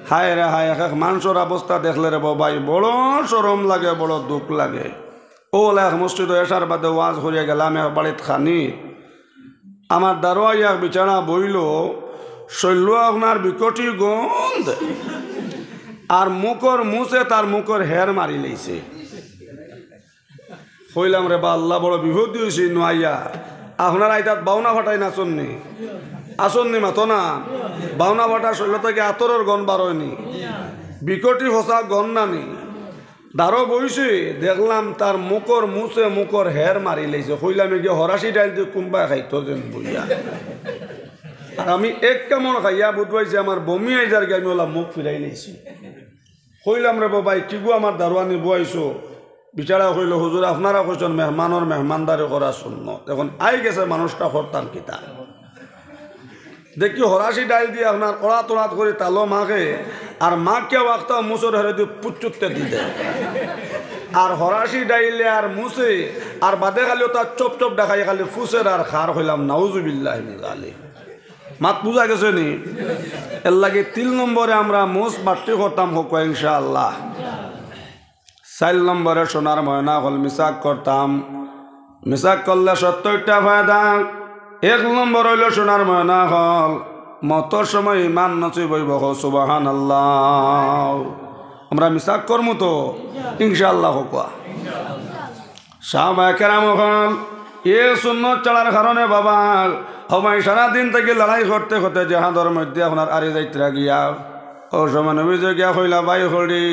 হায় রে হায়, এক মানুষের অবস্থা দেখলে রে বাবাই বড় শরম লাগে, বড় দুঃখ লাগে। ওলা এক মসজিদ এসার বাদে ওয়াজ করিয়া গেলাম এক বাড়িত খানি, আমার দারোয়াই এক বিছানা বইল, শৈল্য আপনার বিকটি গন্ধ, আর মুখর মুছে তার মুখর হের মারি লইছে। কইলাম রে বা আল্লাহ, বড় বিভূতি হয়েছি নোয়াইয়া। আপনার আইতাত বাউনা ফাটাই না আসননি, আসননি মাতো না বাউনা ফাটা শৈল থেকে আতরের গন বারোয়নি, বিকটি হসা গন নানি। দারো বইছে দেখলাম তার মুখর মুছে মুখর হের মারি লাইছে। কইলাম গিয়ে হরাশি ডাইল দিয়ে কুম্বা খাইতো যেন বইয়া, আর আমি এক কেমন খাইয়া বুধবাইছে আমার বমি আইজার গে, আমি ওলা মুখ ফিরাই লাইছি। কইলাম রে বাবাই কি গো আমার দারোয়ানি বয়াইছো? বিচারা কইল হুজুর আপনারা কইছেন মেহমানের মেহমানদারি করা শূন্য, এখন আই গেছে মানুষটা হরতাল কিতা দেখি হরাশি ডাইল দিয়ে আপনার ওড়া তোড়াত করে তালো মাকে, আর মাকে ওয়াক্তা মুসর হেরে দিয়ে পুচ্চুতে দিতে, আর হরাশি ডাইলে আর মুসে আর বাদে খালিও তার চপ চপ দেখাই খালি ফুসের আর খার হইলাম নাউজুবিল্লাহ মিনালি। মাত বুঝা গেছে নি? এর লাগে 3 নম্বরে আমরা মুস বাট্টি করতাম হোক ইনশাআল্লাহ। 4 নম্বরে সোনার ময়না হল মিসাক করতাম, মিসাক করলে 70টা ফায়দা। 1 নম্বর হইল সোনার ময়না হল মতর সময় ইমান নসিব হইব, সুবহানাল্লাহ। আমরা মিসাক করমু তো ইনশাআল্লাহ হোক। সাহাবায়ে কেরাম হল এ সুন্নত চলার কারণে বাবা হমায় সারাদিন থেকে লড়াই করতে করতে জেহাদর মধ্যে আপনার আরে যাইতে গিয়া ও সময় নবীজে গিয়া কইলা বাই হরি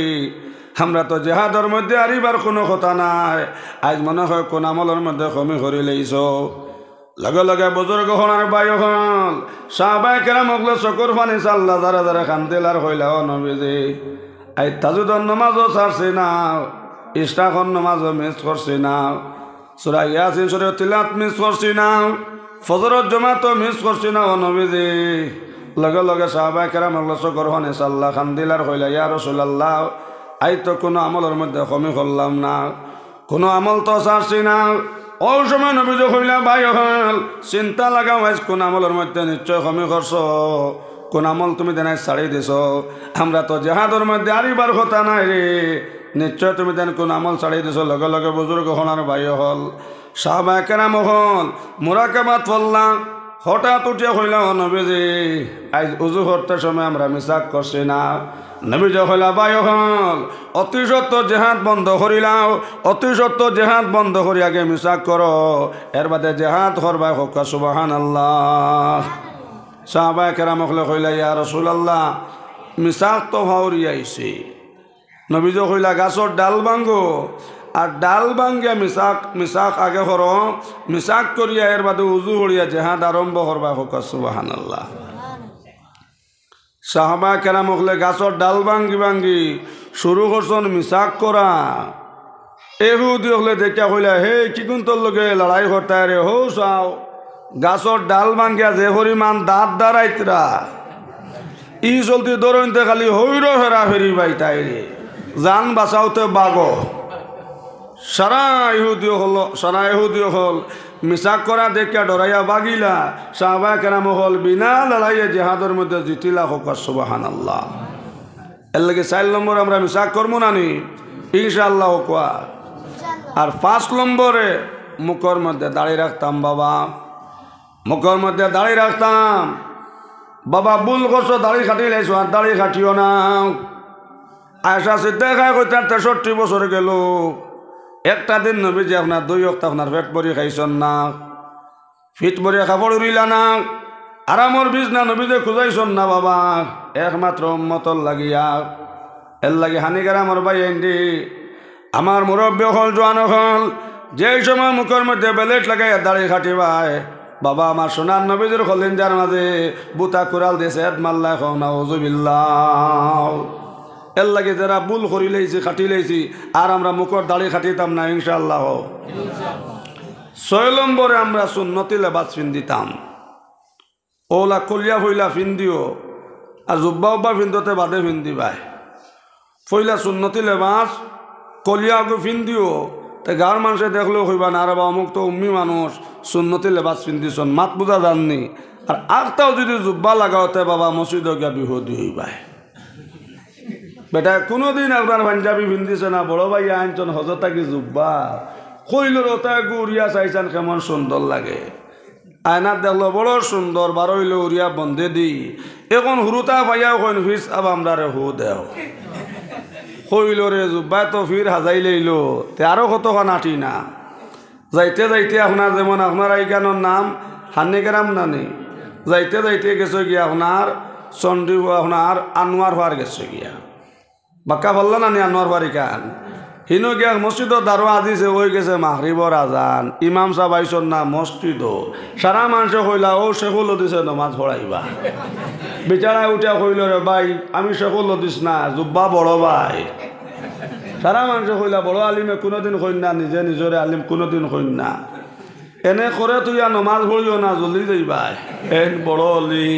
আমরা তো জেহাদর মধ্যে আরিবার কোনো কথা নাই, আজ মনে হয় কোন আমলের মধ্যে কমি করি লইছ। লগে লগে বুজুর্গ হনার বাই হল সাহাবায়ে কেরাম হকলে চকুর পানি চাল্লা যারা যারা কান্দিল আর কইলা ও নবীজি আই তাজুদর নামাজও ছাড়ছি না, ইশরাকর নামাজও মিস করছি না, সূরা ইয়াসিন শরীফ তিলাওয়াত মিস করছি না, ফজরের জামাতও মিস করছি না ও নবীজি। লগে লগে সাহাবায়ে কেরাম হকলে চকুর পানি চাল্লা কান্দিল আর কইলা ইয়া রাসূলুল্লাহ আই তো কোনো আমলের মধ্যে কমি করলাম না, কোনো আমল তো ছাড়ছি না। ওই সময় নবীজি কইলা ভাই হল চিন্তা লাগাও, আজ কোন আমলের মধ্যে নিশ্চয় কমি করছো, কোন আমল তুমি দেন ছাড়ি দিছ। আমরা তো জেহাদের মধ্যে আরিবার কথা নাই রে, নিশ্চয় তুমি দেন কোন আমল ছাড়ি দিছ। লগে লগে বুজুর্গ হনার ভাই হল সাহাবায়ে কেরাম হল মুরাকাবাত করলাম, হঠাৎ উঠিয়া কইলা ও নবীজি আজ উজু করতে সময় আমরা মিসাক করছি না। নবীজি কইলা ভাই হল অতি সত্য জেহাদ বন্ধ করিলাও, অতি সত্য জেহাদ বন্ধ করি আগে মিসাক করো, এর বাদে জেহাদ করবা হোক সুবহানাল্লাহ। সাহাবায়ে কেরাম হলে কইলা ইয়া রাসূলুল্লাহ মিসাক তো ভাউরি আইছে। নবীজি কইলা গাছর ডাল ভাঙ্গো, আর ডাল ভাঙ্গিয়া মিসাক মিসাক আগে করো, মিসাক করিয়া এর বাদে উজু করিয়া জেহাদ আরম্ভ করবা হোক সুবহানাল্লাহ। সাহাবায়ে কেরাম হলে গাছর ডাল ভাঙ্গি ভাঙ্গি শুরু করছেন মিসাক করা। এহুদি হলে দেখা কইলা হে কি কোন তোর লগে লড়াই করতে রে, হো চাও গাছর ডাল ভাঙ্গিয়া যে পরিমাণ দাঁত দাঁড়াইতরা ই চলতি দৌড়তে খালি হৈর হেরা ফেরি বাই তাই রে জান বাঁচাওতে বাগ। সারা ইহুদি হল মিসাক করা দেখিয়া ডরাইয়া বাগিলা। সাহাবায়ে কেরাম হল বিনা লড়াইয়ে জেহাদের মধ্যে জিতিলা হোক সুবহানাল্লাহ। এর লাগে 4 নম্বর আমরা মিসাক করবো নানি ইনশাআল্লাহ হোক। আর 5 নম্বরে মুখর মধ্যে দাঁড়িয়ে রাখতাম বাবা, মুখর মধ্যে দাঁড়িয়ে রাখতাম বাবা। ভুল করছো দাড়ি খাটি লাইছো, আর দাড়ি খাটিও না। আয়েশা সিদ্দিকা কইতেন 63 বছর গেল, একটা দিন নবীজি আপনার 2 ওয়াক্ত আপনার পেট ভরি খাইছেন না, ফিট ভরি কাপড় উড়িলা না, আরামর বিছনা নবীজি খুঁজাইছেন না বাবা, একমাত্র উম্মতর লাগিয়া। এর লাগে হানিকার আমার ভাই এন্ডি আমার মুরব্বী হল জোয়ান হল যে সময় মুখের মধ্যে বেলেট লাগাইয়া দাড়ি খাটিবাই বাবা আমার সোনার নবীজির খলিন যার মাঝে বুতা কুড়াল দিয়েছে মাল্লা এখন নাউজুবিল্লাহ। এর লাগে যারা ভুল করি লাইছি খাটি লাইছি আর আমরা মুখর দাড়ি খাটিতাম না ইনশাআল্লাহ। 6 নম্বরে আমরা সুন্নতি লেবাস পিন্দিতাম, ওলা কলিয়া ফইলা পিন্দিও আর জুব্বা উব্বা পিন্দতে বাদে পিন্দিবাই। ফইলা সুন্নতি লেবাস কলিয়া আগে পিন্দিও, তাই গাঁর মানুষে দেখলেও হইবা না, আর বা অমুক তো উম্মি মানুষ সুন্নতি লেবাস পিন্দিছন, মাত বুঝা জাননি। আর আগটাও যদি জুব্বা লাগাওতে বাবা মসজিদে গিয়া বিহুদি হইবাই। বেটা কোনোদিন আপনার পাঞ্জাবি পিন্ধিছে না বড় ভাই আনছেন হজরতা কি জুব্বা কইলর ওটা উড়িয়া চাইছেন কেমন সুন্দর লাগে আয়নার দেখলো বড় সুন্দর বারইল উড়িয়া বন্ধে দি এখন হুরুতা ভাইয়াও কইন ফিস আব আমরা রে হু দেও কইল রে জুব্বা তো ফির হাজাই লইল তে আরো কতক্ষণ আটি না যাইতে যাইতে আপনার যেমন আপনার এইখানোর নাম হান্নিগ্রাম নানি যাইতে যাইতে গেছে গিয়া আপনার চন্ডী আপনার আনোয়ার ভার গেছে গিয়া বাক্কা বললো নানি আনোয়ার ভারি কান হিনো গিয়া মসজিদর দারো আজিছে ওই গেছে মাহরিবর আজান ইমাম সাহেব আইসন না মসজিদ সারা মানুষে কইলা ও শেখুল দিছে নমাজ পড়াইবা বিচারায় উঠা কইল রে ভাই আমি শেখুল দিস না জুব্বা বড় ভাই সারা মানুষে কইলা বড় আলিমে কোনোদিন কইন না নিজে নিজরে আলিম কোনোদিন কইন না এনে করে তুই আর নমাজ পড়িও না জলদি যাইবাই এন বড় অলি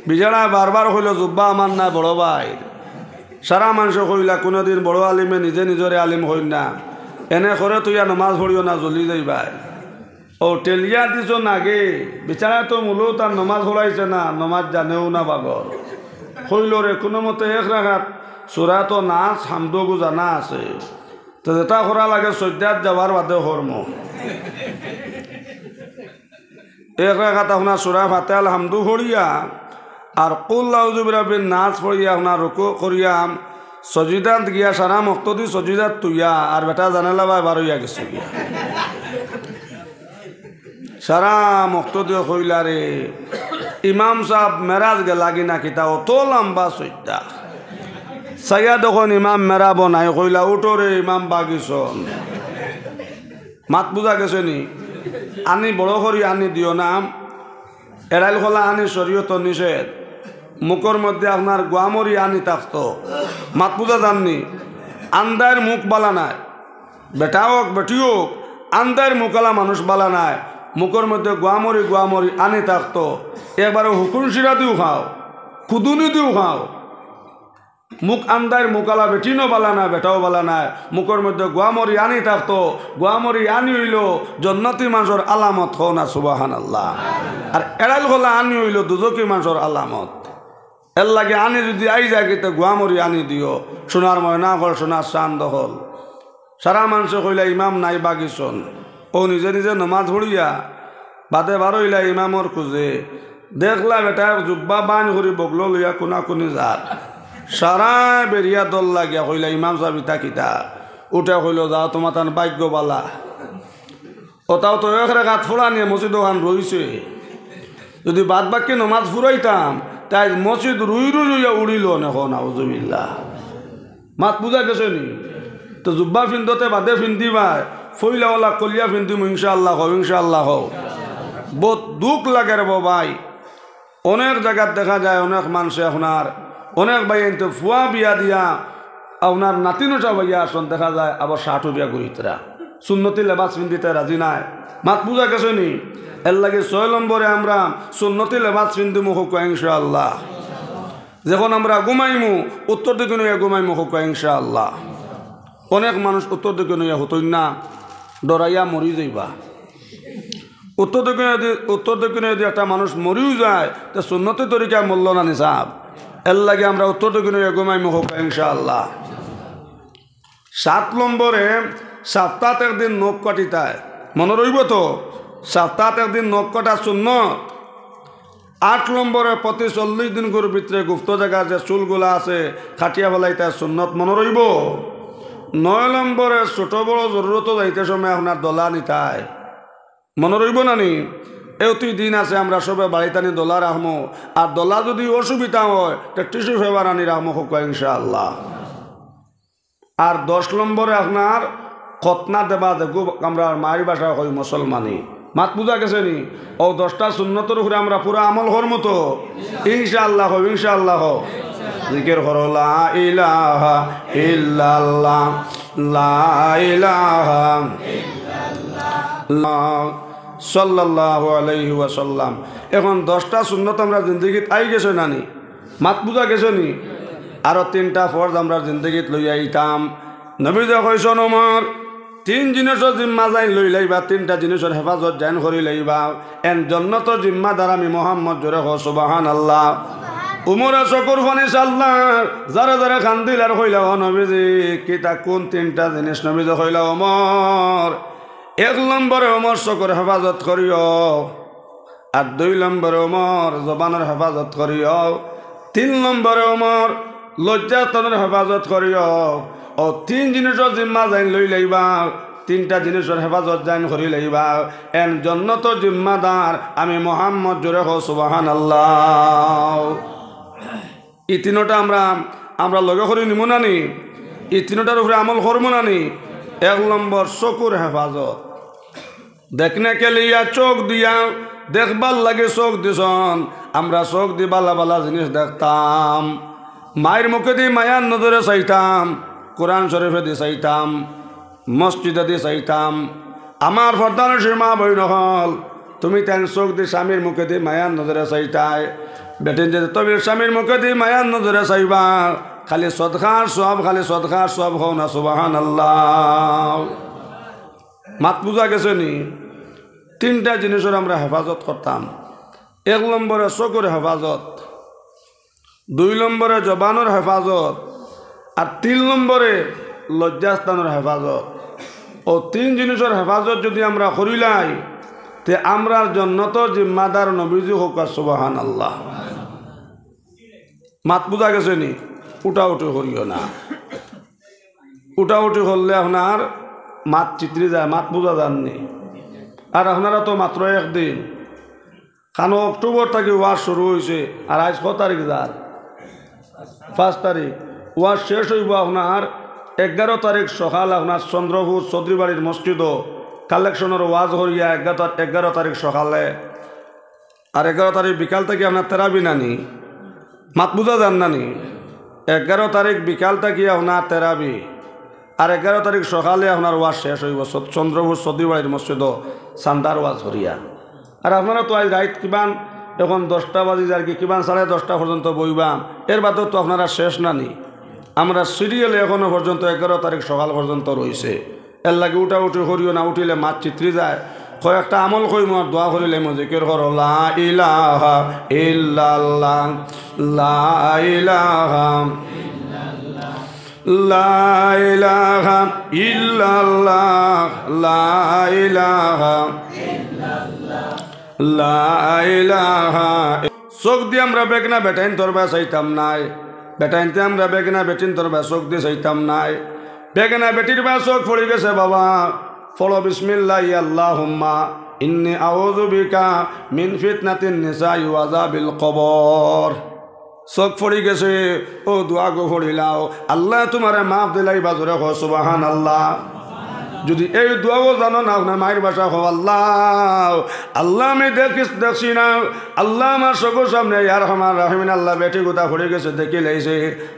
বিচারায় বারবার কইল জুব্বা আমার না বড় ভাই সারা মানুষ কইলা কোনোদিন বড় আলিমে নিজে নিজরে আলিম হইন না এনে করে তুই আর নমাজ পড়িও না জলদি যাইবাই ও টেলিয়া দিছ নাগে বিচারা তো মূলেও তার নমাজ পড়াইছে না নমাজ জানেও না বাগর কইল রে কোনো মতে এক রাখাত চূড়া তো নাচ হামদগু জানা আছে তো যেটা করা লাগে সজ্জাত যাবার বাদে হরম এক রাখাত আপনার চূড়া ফাতে হামদু ভরিয়া আর কুল্লাউজুবিরাবিন নাচ পড়িয়া আপনার রুকু করিয়া সজিদাত গিয়া সারা মক্তদি সজিদাত তুইয়া আর বেটা জানালা বা এবার হইয়া গেছে গিয়া সারা মক্তদিও কইলা রে ইমাম সাহেব মেরাজ গেলা কিনা কিতা অত লম্বা সজ্জা সাইয়া দেখুন ইমাম মেরা বনাই কইলা উঠো রে ইমাম বাগিছন মাত বুঝা গেছে নি আনি বড় করি আনি দিও নাম এড়াইল খোলা আনি শরীয়ত নিষেধ মুখর মধ্যে আপনার গোয়ামরি আনি থাকতো মাত বুঝা জাননি আন্দার মুখ বালা নাই বেটা হোক বেটি হোক আন্দার মুখালা মানুষ বালা নাই মুখর মধ্যে গোয়ামরি আনি থাকতো একবারে হুকুন শিরা দিও খাও কুদুনি দিও খাও মুখ আন্দার মুখালা বেটিনও বালা নাই বেটাও বালা নাই মুখর মধ্যে গোয়ামরি আনি থাকতো গোয়ামরি আনি হইল জন্নতি মানুষের আলামত হো না সুবহানাল্লাহ আর এড়াইল খোলা আনি হইল দুজকি মানুষের আলামত এর লাগে আনি যদি আই যায় কিন্তু গোয়ামরি আনি দিও সোনার ময়না হল সোনার চান দখল সারা মানুষ কইলা ইমাম নাই বাগিছন ও নিজে নিজে নমাজ পড়িয়া বাদে বারইলা ইমামর খুঁজে দেখলা বেটা জুব্বা বান করি বগলো লইয়া কোনা কোনি যার সারা বেরিয়া দল লাগিয়া কইলা ইমাম সাহেব ইতা কিতা উঠে কইল যাও তোমার তান ভাগ্য বালা ওটাও তো এক রেখাত ফোড়া নিয়ে মসজিদ ওখান রইছে যদি বাদ বাক্যে নমাজ ফুরাইতাম তাই মসজিদ রুই রুইয়া উড়িল এখন আউজুবিল্লাহ মাত বুঝা গেছে নি তো জুব্বা ফিন্দতে বাদে ফিন্দিবা ফইলাওয়ালা কলিয়া ফিন্দিম ইনশাআল্লাহ হও ইনশাআল্লাহ হও বহুত দুঃখ লাগে রে ভাই অনেক জায়গাত দেখা যায় অনেক মানুষে আপনার অনেক ভাই এনতে ফুয়া বিয়া দিয়া আপনার নাতিনটা ভাইয়া আসন দেখা যায় আবার 60 বিয়া করিতরা সুন্নতি লেবাস পিন্দিতে রাজি নাই মাত বুঝা গেছে নি এর লাগে 6 নম্বরে আমরা সুন্নতি লেবাস পিন্দিমু হোক ইনশাআল্লাহ যখন আমরা ঘুমাইমু উত্তর দিকে নিয়ে ঘুমাইমু হোক ইনশাআল্লাহ অনেক মানুষ উত্তর দিকে নিয়ে হতই না ডরাইয়া মরি যাইবা উত্তর দক্ষিণে যদি একটা মানুষ মরিও যায় তো সুন্নতি তরিকা মূল্য না নিসাব এর লাগে আমরা উত্তর দক্ষিণে ঘুমাইমু হোক ইনশাআল্লাহ 7 নম্বরে সপ্তাহে একদিন নখ কাটিতায় মনে রইব তো সপ্তাহে একদিন নখ কাটা সুন্নত 8 নম্বরে প্রতি 40 দিন করে ভিতরে গুপ্ত জায়গা যে চুলগুলা আছে খাটিয়া ফেলাইতে সুন্নত মনে রইব 9 নম্বরে ছোট বড় জরুরত যাইতে সময় আপনার দলা নিতায় মনে রইব নানি এটি দিন আছে আমরা সবে বাড়িতে আনি দলা রাখবো আর দলা যদি অসুবিধা হয় তো টিস্যু পেপার আনি রাখবো হোক ইনশাআল্লাহ আর 10 নম্বরে আপনার খতনা দেবা দেখো আমরা মায়ের বাসা হই মুসলমানি মাত বুঝা গেছে নি ও 10টা সুন্নতের উপরে আমরা পুরো আমল করবো তো ইনশাআল্লাহ হোক ইনশাআল্লাহ হোক জিকির করো লা ইলাহা ইল্লাল্লাহ লা ইলাহা ইল্লাল্লাহ সাল্লাল্লাহু আলাইহি ওয়াসাল্লাম এখন 10টা সুন্নত আমরা জিন্দগিত আই গেছে নানি মাত বুঝা গেছে নি আরো 3টা ফরজ আমরা জিন্দগিত লই আইতাম নবী যে কইছেন আমার 3 জিনিসের জিম্মা যাই লই লাইবা 3টা জিনিসের হেফাজত জান করি লাইবা এন জান্নাতের জিম্মাদার আমি মুহাম্মদ জোরে হ সুবহানাল্লাহ উমরে চকুর ফানি চাল্লা যারা যারা খান্দিল আর কইলা ও নবীজি কিতা কোন তিনটা জিনিস নবীজি কইলা ওমর 1 নম্বরে ওমর চকুর হেফাজত করিও আর 2 নম্বরে ওমর জবানের হেফাজত করিও 3 নম্বরে ওমর লজ্জাস্থানের হেফাজত করিও ও 3 জিনিসের জিম্মা জাইন লই লইবা 3টা জিনিসের হেফাজত জাইন করি লইবা এন জন্নত জিম্মাদার আমি মুহাম্মদ জোরে হো সুবহানাল্লাহ। এই 3টা আমরা লগে করি নিমু নানি এই 3টার উপরে আমল করবো নানি 1 নম্বর চকুর হেফাজত দেখনে কে লিয়া চোখ দিয়া দেখবার লাগে চোখ দিছন আমরা চোখ দি বালা বালা জিনিস দেখতাম মায়ের মুখে দিয়ে মায়ার নজরে চাইতাম কোরআন শরীফে দিয়ে চাইতাম মসজিদে দিয়ে চাইতাম আমার ফরদানের সীমা বই নহল তুমি তেন চোখ দিয়ে স্বামীর মুখে দিয়ে মায়ার নজরে চাইতাই বেটেন যে তুমি স্বামীর মুখে দিয়ে মায়ার নজরে চাইবা খালি সদকার সব হও না সুবহানাল্লাহ। মাত বুঝা গেছে নি 3টা জিনিসের আমরা হেফাজত করতাম 1 নম্বরে চকুর হেফাজত 2 নম্বরে জবানের হেফাজত আর 3 নম্বরে লজ্জাস্থানের হেফাজত ও 3 জিনিসের হেফাজত যদি আমরা করিলাই তে আমরার জন্নত জিম্মাদার নবীজি হোক সুবহানাল্লাহ। মাত বুঝা গেছে নি উঠাউঠি করিও না উঠাউঠি করলে আপনার মাত চিত্রি যায় মাত বুঝা যাননি আর আপনারা তো মাত্র 1 দিন কারণ অক্টোবর থেকে ওয়াজ শুরু হয়েছে আর আজ কত তারিখ যার 5 তারিখ ওয়াজ শেষ হইব আপনার 11 তারিখ সকাল আপনার চন্দ্রপুর চৌধুরীবাড়ির মসজিদও কালেকশনের ওয়াজ হইয়া 11 তারিখ সকালে আর 11 তারিখ বিকাল থেকে আপনার তেরাবি নানি মাত বুঝা যান নানি 11 তারিখ বিকাল থেকে আপনার তেরাবি আর 11 তারিখ সকালে আপনার ওয়াজ শেষ হইব চন্দ্রপুর চৌধুরীবাড়ির মসজিদও সান্দার ওয়াজ হরিয়া আর আপনারা তো আজ রাত কিবান এখন 10টা বাজি আর কি কিবান 10:30 পর্যন্ত বইবাম এর বাদেও তো আপনারা শেষ নানি আমরা সিরিয়ালে এখনো পর্যন্ত 11 তারিখ সকাল পর্যন্ত রয়েছে এর লাগে উঠাউঠি করিও না উঠিলে মাত চিত্রি যায় কয়েকটা আমল কইম আর দোয়া করিলে জিকির করো লা ইলাহা ইল্লাল্লাহ লা ইলাহা লা ইলাহা ইল্লাল্লাহ লা ইলাহা ইল্লাল্লাহ লা ইলাহা চোখ দিয়ে আমরা বেগনা বেটাইন তোরবা চাইতাম নাই বেটাইনতে আমরা বেগনা বেটিন তোরবা চোখ দিয়ে চাইতাম নাই বেগনা বেটির বা চোখ পড়ে গেছে বাবা ফলো বিসমিল্লাহ আল্লাহুম্মা ইন্নী আউযু বিকা মিন ফিতনাতিন নিসাই ওয়া আযাবিল কবর চোখ পড়ে গেছে ও দোয়া গো পড়িলাও আল্লাহ তোমারে মাফ দিলাই বাজরে হো সুবহানাল্লাহ। যদি এই দোয়াও জানো না আপনার মায়ের ভাষা হো আল্লাহ আল্লাহ আমি দেখছি না আল্লাহ আমার চোখের সামনে ইয়ার রহমান রাহিমিন আল্লাহ বেটি গোটা পড়ে গেছে দেখি লাইছে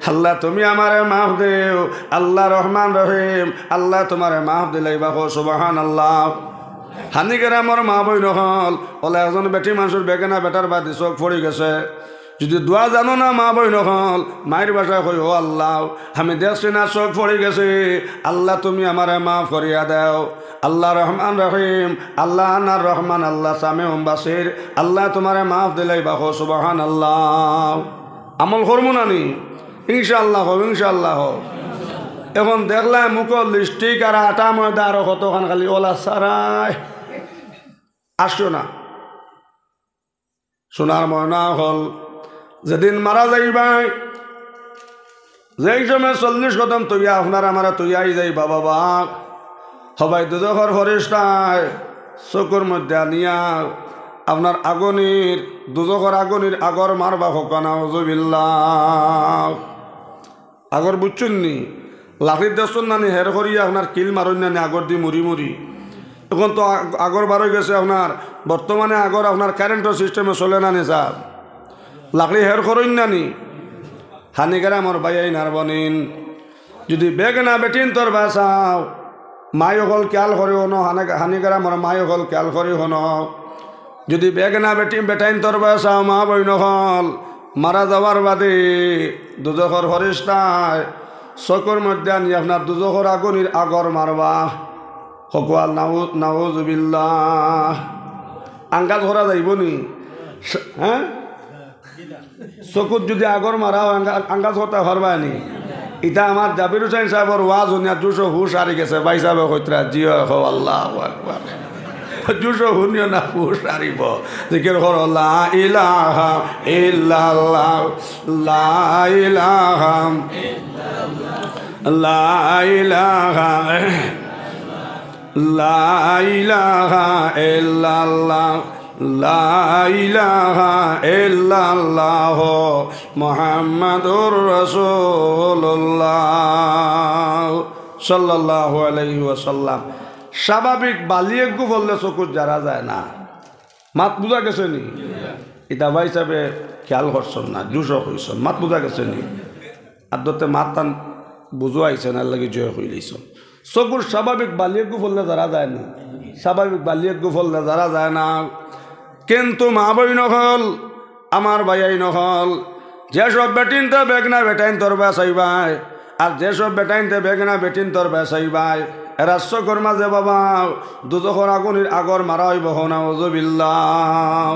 আল্লাহ তুমি আমারে মাফ দেও আল্লাহ রহমান রহিম আল্লাহ তোমারে মাফ দিলাই বা হো সুবহানাল্লাহ। হানিকের আমার মা বই নহল ওলা একজন বেটি মানুষের বেগেনা বেটার বাদি চোখ পড়ে গেছে যদি দোয়া জানো না মা বই নহল মায়ের বাসায় কই ও আল্লাহ আমি দেখছি না চোখ পড়ে গেছে আল্লাহ তুমি আমারে মাফ করিয়া দাও আল্লাহ রহমান রহিম আল্লাহ আনার রহমান আল্লাহ সামিউম বাসির আল্লাহ তোমারে মাফ দিলাই বা হো সুবহানাল্লাহ। আমল করবো নানি ইনশাআল্লাহ হোক ইনশাআল্লাহ হোক। এখন দেখলাম মুখর লিপস্টিক আর আটা ময়দা আরো কতক্ষণ খালি ওলা সারাই আসো না সোনার ময়না হল যেদিন মারা যাইবাই যেই সময় 40 কদম তৈয়া আপনার আমার তৈয়াই যাই বাবা সবাই দুজখর ফরিস্তায় চকুর মধ্যে আনিয়া আপনার আগনির দুজখর আগনির আগর মারবা হকানা ওযুবিল্লাহ আগর বুঝছেন নি লাঠির দেখছেন নানি হের করিয়া আপনার কিল মারুন নানি আগর দি মুড়ি মুড়ি এখন তো আগর বার হয়ে গেছে আপনার বর্তমানে আগর আপনার কারেন্টের সিস্টেমে চলে নানি স্যার লাকড়ি হের করইন নানি হানিকার আমার বাইয়াই নারবনিন যদি বেগ না বেটিন তোর বাসাও মায় হল খেয়াল করি হন হানিকার আমার মায় হল খেয়াল করি হন যদি বেগ না বেটিন বেটাইন তোর বাসাও মা বইন হল মারা যাওয়ার বাদে দুজখর ফরিস্তায় চকুর মধ্যে আনি আপনার দুজখর আগুনির আগর মারবা হকুয়াল নাউযুবিল্লাহ আঙ্গাজ করা যাইব নি হ্যাঁ চকুত যদি আগর মারাও আঙ্গাজ করতে পারবানি ইটা আমার জাবির হুসাইন সাহেবের ওয়াজ শুনিয়া দুশো হুশ হারি গেছে ভাই সাহেব কইতরা জিও হো আল্লাহ আকবার দুশো শুনিও না হুশ হারিব জিকির কর লা ইলাহা ইল্লাল্লাহ লা ইলাহা লা ইলাহা লা ইলাহা ইল্লাল্লাহ লা ইলাহা ইল্লাল্লাহ মুহাম্মাদুর রাসূলুল্লাহ সাল্লাল্লাহু আলাইহি ওয়াসাল্লাম। স্বাভাবিক বালিয়ে গু বললে চকুর যারা যায় না মাত বুঝা গেছে নি এটা ভাই হিসাবে খেয়াল করছেন না জুসও হইছেন মাত বুঝা গেছে নি আদতে মাত টান বুঝো আইছেন আর লাগে জয় হইলেছেন চকুর স্বাভাবিক বালিয়ে গু বললে যারা যায় না স্বাভাবিক বালিয়ে গু বললে যারা যায় না কিন্তু মা বই নহল আমার ভাইয়াই নহল যেসব বেটিনতে বেগনা বেটাইন তোর বেসাইবাই আর যেসব বেটাইনতে বেগনা বেটিন তোর বেসাইবাই এরা চকর মাঝে বাবা দুজখর আগুনের আগর মারা হইব নাউযুবিল্লাহ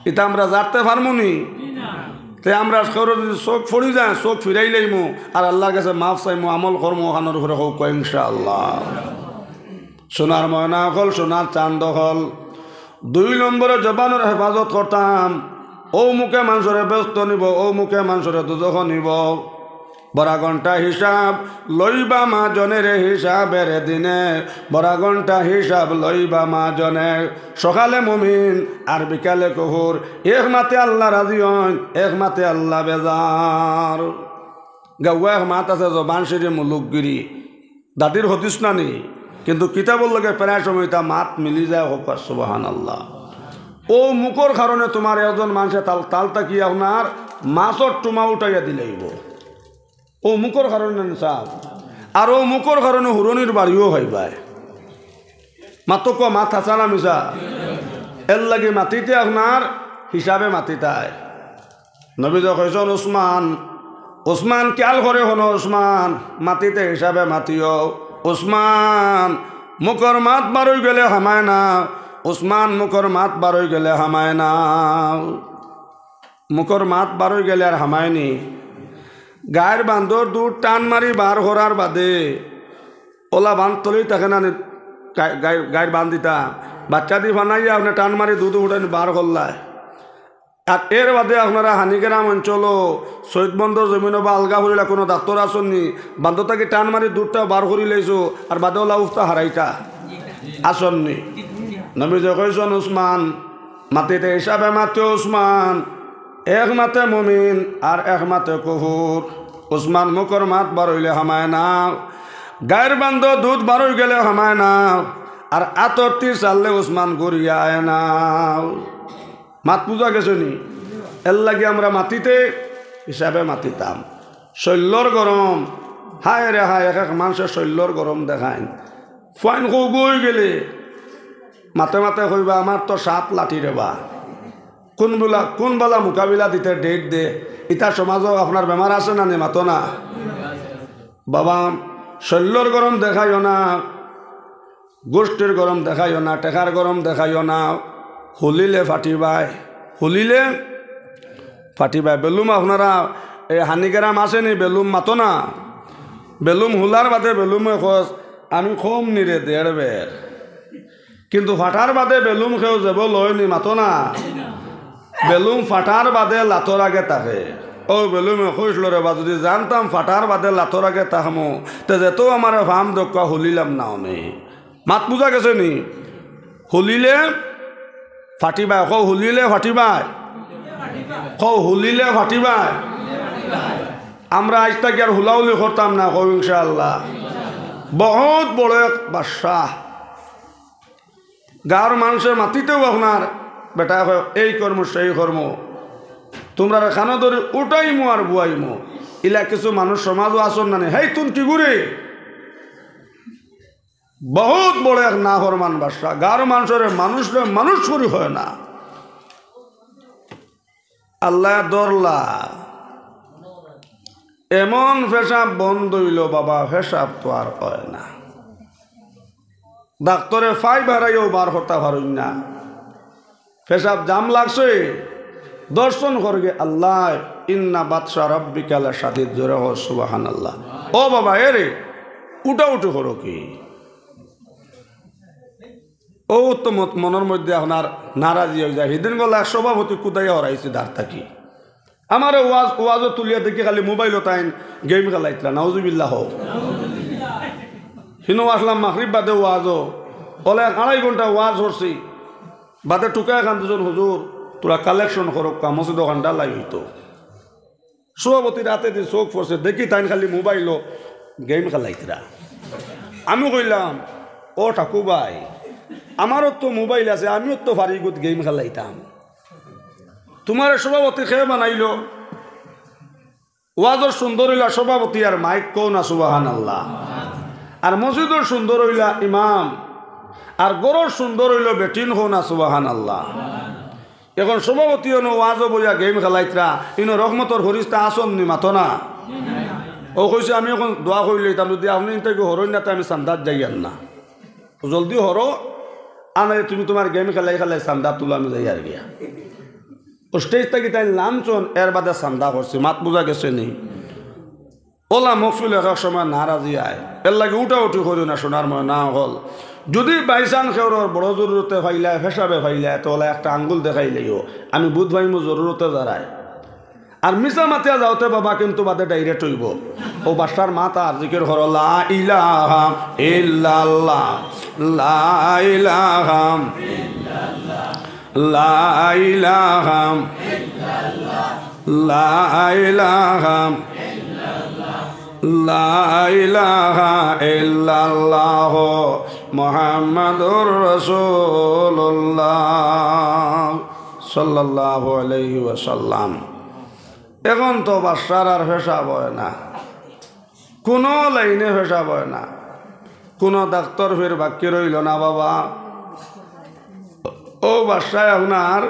এটা আমরা জানতে পারমুনি তে আমরা যদি চোখ ফড়ি যায় চোখ ফিরাই লইমু আর আল্লাহর কাছে মাফ চাইমু আমল কর্ম ওখানোর উপরে হোক ইনশাআল্লাহ। সোনার ময়না হল সোনার চান্দ হল 2 নম্বরে জবানের হেফাজত করতাম ও মুখে মানুষরে ব্যস্ত নিব ও মুখে মানুষরে দুজখ নিব বড়া ঘন্টা হিসাব লইবা মা জনের হিসাবের দিনে বড়া ঘন্টা হিসাব লইবা মা জনে সকালে মুমিন আর বিকালে কুহুর এক মাতে আল্লাহ রাজি হন এক মাতে আল্লাহ বেজার গাওয়া এক মাত আছে জবান সিঁড়ি মুলুকগিরি দাদির হদিস না নি কিন্তু কিতাবর লগে প্রায় সময় তা মাত মিলি যায় হোক সুবহানাল্লাহ। ও মুখর কারণে তোমার একজন মানুষে তালতা কি আপনার মাছর টুমা উঠাইয়া দিলেইব ও মুখর কারণে সাপ আর ও মুখর কারণে হুরনির বাড়িও হইবায় মাতক মাত আছে না মিশা এর লাগে মাতিতে আপনার হিসাবে মাতিতায় নবী কইছেন ওসমান ওসমান খেয়াল করে হনো ওসমান মাতিতে হিসাবে মাতিও ওসমান মুখর মাত বারই গেলে হামায় না ওসমান মুখর মাত বারই গেলে হামায় না মুখর মাত বারই গেলে আর হামায়নি গায়ের বান্ধর দুধ টান মারি বার করার বাদে ওলা বান্ধ তলেই থাকে না গায়ের বান্ধ দিতা বাচ্চা দিয়ে বানাইয়া আপনার টান মারি দুধ উঠে বার করলায় আর এর বাদে আপনারা হানিগ্রাম অঞ্চল শহীদ বন্দর জমিন বা আলগা করিলা কোনো ডাক্তার আসননি বান্ধ থাকি টান মারি দুধটা বার করি লাইছো আর বাদে ওলা উফতা হারাইতা আসননি নবী কইছেন উসমান মাতিতে হিসাবে মাতে উসমান এক মাতে মুমিন আর এক মাতে কুহুর উসমান মুখর মাত বারইলে হামায় না গায়ের বান্ধ দুধ বারই গেলে হামায় না আর আতরটি চাললে উসমান ঘুরিয়া আয় না মাত পূজা গেছে নি এর লাগে আমরা মাতিতে হিসাবে মাতিতাম শৈল্যর গরম হায় রে হায় এক এক মানুষের শৈল্যর গরম দেখায় ফাইন কই গেলে মাতে মাতে কইবা আমার তো 7 লাঠি রেবা কোন বেলা মোকাবিলা দিতে ডেট দে ইটা সমাজও আপনার বেমার আছে না নে মাতো না বাবা শৈল্যর গরম দেখাইও না গোষ্ঠীর গরম দেখাইও না টেকার গরম দেখাইও না হুলিলে ফাটিবাই বেলুম আপনারা এই হানিকেরাম আসেনি বেলুম মাতো না বেলুম হুলার বাদে বেলুমে খোঁজ আমি কম নিরে 1.5 বের কিন্তু ফাটার বাদে বেলুম খেয়েও যাব লয়নি মাতো না বেলুম ফাটার বাদে লাথর আগে থাকে ও বেলুমে খুঁজল রে বা যদি জানতাম ফাটার বাদে লাথর আগে তাহমো তে যেত আমার ফাম দক্কা হুলিলাম না আমি মাত বুঝা গেছে নি হুলিলে ফাটিবাই হুলিলে ফাটিবাই হুলিলে ফাটিবাই আমরা আজ তাকে আর হুলাহুলি করতাম না ইনশাআল্লাহ বহুত বড় এক বাদশাহ গাঁর মানুষের মাটিতেও আপনার বেটা এই কর্ম সেই কর্ম তোমরা খানা ধরে উঠাইমো আর বুয়াইমো ইলা কিছু মানুষ সমাজও আসন না হেই তুন কি ঘুরে বহুত বড় এক না হরমান বাদশা গাঁর মানুষের মানুষ করি হয় না আল্লাহ দরলা এমন ফেসাব বন্ধ হইল বাবা ফেসাব তো আর হয় না ডাক্তরে ফাই বাড়াইও বার হতা পারুন না ফেসাব জাম লাগছে দর্শন করগে আল্লাহ ইন্না বাদশা রাব্বিকা লাশাদীদ, জোরে হো সুবহানাল্লাহ। ও বাবা এরে উঠা উঠু করো কি, ও তো মনের মধ্যে আপনার নারাজি হয়ে যায়। সেদিন গলা সভাপতি কোথায় হরাইছে দাঁড় থাকি, আমার ওয়াজও তুলিয়া দেখি খালি মোবাইলও তাই গেম খেলাইতলা, নাউজুবিল্লাহ হোক। হিনো আসলাম মাগরিব বাদে ওয়াজও বলে 2.5 ঘন্টা ওয়াজ করছি, বাদে টুকায় খান দুজন হুজুর তোরা কালেকশন করো মসজিদ ওখানটা লাগিত। সভাপতি রাতে দিয়ে চোখ পড়ছে দেখি তাই খালি মোবাইলও গেম খেলাইতরা। আমি কইলাম ও ঠাকু ভাই, আমারও তো মোবাইল আছে, আমিও তো ফারিগুত গেম খেলাইতাম, তোমার সভাপতি খেয়ে বানাইল। ওয়াজর সুন্দর হইলা সভাপতি আর মাইক কও না সুবহানাল্লাহ। আর মসজিদর সুন্দর হইলা ইমাম, আর গরর সুন্দর হইল বেটিন হো না সুবহানাল্লাহ। এখন সভাপতি ওয়াজও বইয়া গেম খেলাইতরা, ইনো রহমতর হরিস্তা আসন নি মাতো না। ও কইছে আমি এখন দোয়া করে লইতাম, যদি আপনি হরই না আমি চান্দাত যাইয়ান না, জলদি হরো আনে তুমি তোমার গেম খেলাই খেলাই চান্দা তুলো, আমি যাই আর গিয়া। ও স্টেজ থাকি তাই নামচন এর বাদে চান্দা করছে, মাত বোঝা গেছে নি। ওলা মকফিল এক সময় নারাজি আয়, এর লাগে উঠা উঠি করি না, শোনার মনে না হল। যদি বাইচান খেউর বড় জরুরতে ফাইলায় ফেসাবে ফাইলায় তো ওলা একটা আঙ্গুল দেখাইলেও আমি বুধ ভাইমু জরুরতে দাঁড়ায়। আর মিশা মাতিয়া যাওতে বাবা কিন্তু বাদে ডাইরেক্ট হইব। ও বাসার মাতা আর জিকির হর লা ইলাহা ইল্লাল্লাহ, লা ইলাহা লা ইলাহা লা ইলাহা লা ইলাহা ইল্লাল্লাহ মুহাম্মাদুর রাসূলুল্লাহ সাল্লাল্লাহু আলাইহি ওয়াসাল্লাম। এখন তো বাসার আর পেশাব হয় না, কোনো লাইনে পেশাব হয় না, কোনো ডাক্তার ফের বাক্য রইল না বাবা। ও বাসায় আপনার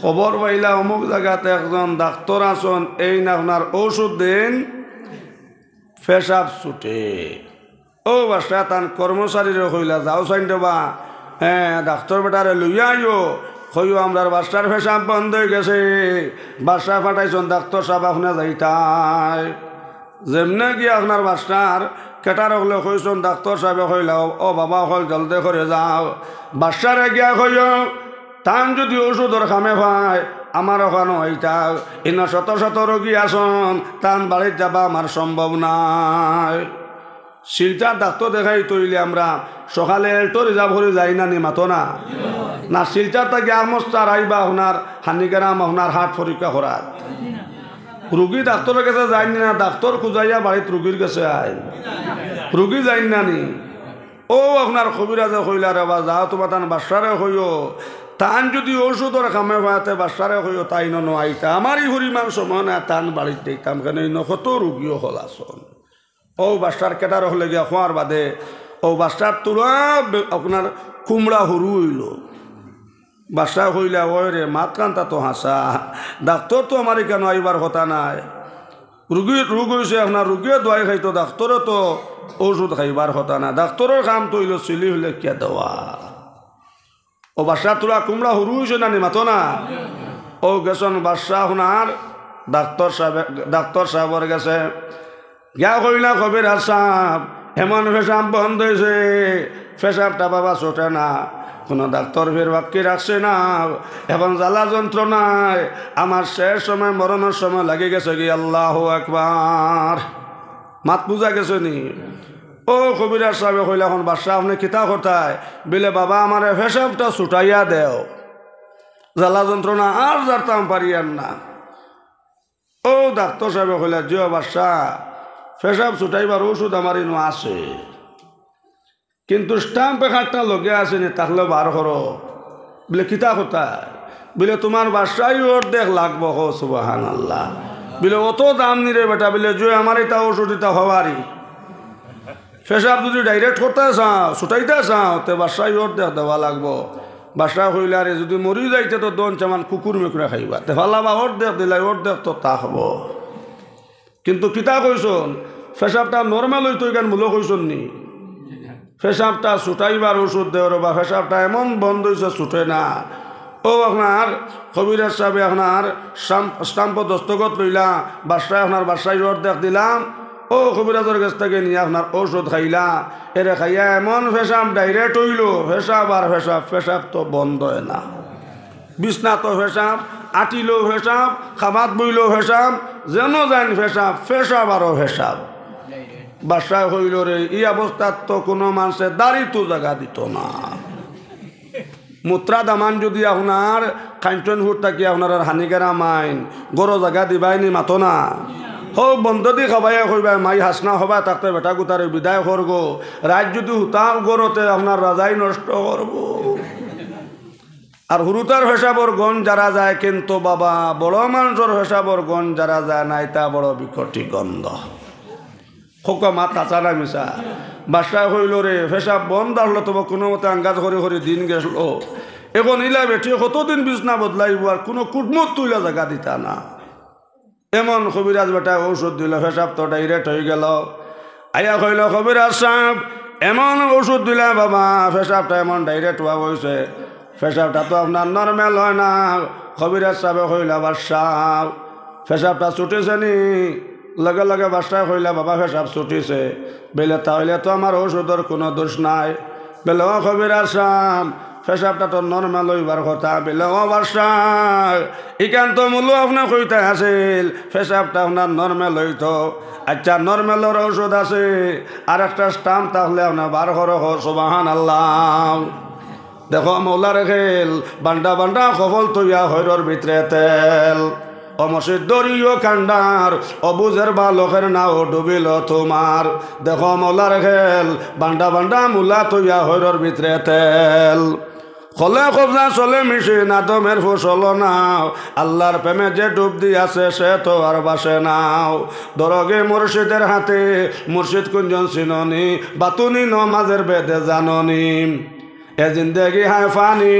খবর পাইলা অমুক জায়গাতে একজন ডাক্তার আসন, এই না আপনার ঔষধ দেন পেশাব ছুটে। ও বাসায় তান কর্মচারীরে কইলা যাও চাইন দেবা, হ্যাঁ ডাক্তার বেটারে লইয়া আইও, হইও আমরার বাসার পেশাব বন্ধ হয়ে গেছে, বাসা ফাটাইছেন ডাক্তার সাহেব আপনি যাইতাই। যেমনে গিয়ে আপনার বাসার কেটার হলে কইছেন ডাক্তার সাহেবে কইলা ও বাবা হল জলদি করে যাও, বাসারে গিয়া কইও তান যদি ওষুধর খামে পায় আমার ওখানে হইতা, ইন শত শত রোগী আসন, তান বাড়ির যাবা আমার সম্ভব নাই। শিলচার ডাক্তার দেখাই তৈলে আমরা সকালে এল্টো রিজার্ভ করে যাই না নি মাতো না, না শিলচার তাকে আমস্তার আইবা আপনার হানিকারাম আপনার হাট পরীক্ষা করার। রুগী ডাক্তারের কাছে যায়নি না, ডাক্তার খুঁজাইয়া বাড়িতে রুগীর কাছে আয়, রুগী যাইন না নি। ও আপনার কবিরাজে কইলা রে বা যাও তোমার তান বাসারে হইও, তান যদি ওষুধর খামে ভাতে বাসারে হইও তাই ন আইতা, আমারই হরিমান সময় না তান বাড়িতে দিতাম কেন কত রুগীও হল আসন। ও বাসার কেটার হলে গিয়া খোয়ার বাদে ও বাসার তুলা আপনার কুমড়া হরু হইল, বাসা হইলে ওই রে মাত কান্তা তো হাসা, ডাক্তার তো আমার কেন আইবার কথা নাই, রুগ হয়েছে আপনার রুগীও দোয়াই খাইতো, ডাক্তারও তো ওষুধ খাইবার কথা না, ডাক্তারের কাম তো হইল চিলি হইলে কে দেওয়া। ও বাসা তোলা কুমড়া হরু হয়েছে না নি মাতো না। ও গেছন বাসা আপনার ডাক্তার সাহেবের গেছে, গিয়া কইলা কবির সাহেব এমন পেশাব বন্ধ হয়েছে, পেশাবটা বাবা ছোটে না, কোনো ডাক্তার ফের বাক্যে রাখছে না, এখন জ্বালা যন্ত্রণায় আমার শেষ সময় মরণের সময় লাগে গেছে কি। আল্লাহু আকবার, মাত বুঝা গেছে নি। ও কবিরাজ সাহেব কইলা এখন বাদশা আপনি কিতা কোথায় বলে বাবা আমার পেশাবটা ছুটাইয়া দেও, জ্বালা যন্ত্রণা আর যারতাম পারিয়ান না। ও ডাক্তার সাহেব কইলা জিও বাদশা পেশাব ছুটাইবার ওষুধ আমার ইনো আছে, কিন্তু স্টাম্প পেখারটা লগে আসেনি, তাহলে বার করো। বলে কিতা কোথায় বলে তোমার বাসায় অর্ধেক লাগবো। হো সুবহানাল্লাহ, বলে অত দাম নিরে বেটা, বলে যে আমার এটা ওষুধ এটা হওয়ারই, পেশাব যদি ডাইরেক্ট করতে চাও ছুটাইতে চাও তে বাসায় অর্ধেক দেওয়া লাগবো। বাসা হইলে আরে যদি মরি যাইতে তো দন চামান কুকুর মেকুরা খাইবা, তে ভালাবা অর্ধেক দিলাই অর্ধেক তো তা হবো। কিন্তু কিতা কইসন পেশাবটা নর্মাল হইতো কেন মূল কইসন নি, পেশাবটা ছুটাইবার ওষুধ দেওয়ার বা পেশাবটা এমন বন্ধ হয়েছে ছুটে না। ও আপনার কবিরাজ সাহেব আপনার স্টাম্প দস্তখত লইলা বাসায় আপনার বাসায় অর্ধেক দিলাম ও কবিরাজের কাছ থেকে নিয়ে আপনার ঔষধ খাইলা এরে খাইয়া এমন ফেসাব ডাইরেক্ট হইল ফেসাব আর ফেসাব তো বন্ধ হয় না বিছনা তো ফেসাব আটিলেও ফেসাব খাবাত বইলেও ফেসাব যেন যান ফেসাব আরও ফেসাব বাসায় হইল রে এই অবস্থার তো কোনো মানুষের দাড়ি তো জায়গা দিত না মুত্রা দামান যদি আপনার কাঞ্চনপুর থাকি আপনার হানিকেরা মাইন গরো জায়গা দিবাইনি মাতো না হো বন্ধ দি খাবাই কইবাই মাই হাসনা হবা তাকে বেটা গুতারে বিদায় করব রাত যদি হুতাম গরতে আপনার রাজাই নষ্ট করব আর হুরুতার হেসাবর গণ যারা যায় কিন্তু বাবা বড় মানুষের হেসাবর গণ যারা যায় নাই তা বড় বিকটি গন্ধ খোকা মা তাচা না মিশা বাসায় হইল রে ফেসাব বন্ধ আসলো তবে কোনো মতে আঙ্গাজ করে করে দিন গেছিল এখন ইলা বেঠি কতদিন বিছনা বদলাইব আর কোনো কুটমত তুইলা জায়গা দিতা না এমন কবিরাজ বেটা ঔষধ দিল ফেসাব তো ডাইরেক্ট হয়ে গেল আয়া কইল কবিরাজ সাহেব এমন ওষুধ দিলা বাবা ফেসাবটা এমন ডাইরেক্ট হওয়া হয়েছে ফেসাবটা তো আপনার নর্মেল হয় না কবিরাজ সাহেব কইলা বাদশাহ ফেসাবটা ছুটেছে নি লগে লগে বাদশাহ কইলা বাবা ফেসাব ছুটিছে বেলে তাহলে তো আমার ওষুধের কোনো দোষ নাই বেলে ও কবিরাজ সাহেব ফেসাবটা তো নর্মেল হইবার কথা বেলে ও বাদশাহ ইকান তো মূল্য আপনার কইতে আসিল ফেসাবটা আপনার নর্মেল হইতো আচ্ছা নর্মেলের ওষুধ আছে আর একটা স্টাম্প তাহলে আপনার বার করো সুবহানাল্লাহ দেখো মৌলা রেখেল বান্ডা বান্ডা কবল তৈয়া হৈরর ভিতরে তেল অমসিদ দরিও কান্ডার অবুজের বালকের নাও ডুবিল তোমার দেখো মৌলা রেখেল বান্ডা বান্ডা মূলা তৈয়া হৈরর ভিতরে তেল খলে কবজা চলে মিশি নাদমের ফসল নাও আল্লাহর প্রেমে যে ডুব দিয়াছে সে তো আর বাসে নাও দরগে মুর্শিদের হাতে মুর্শিদ কুঞ্জন চিননি বাতুনি নমাজের বেদে জাননি ए जिंदगी है फानी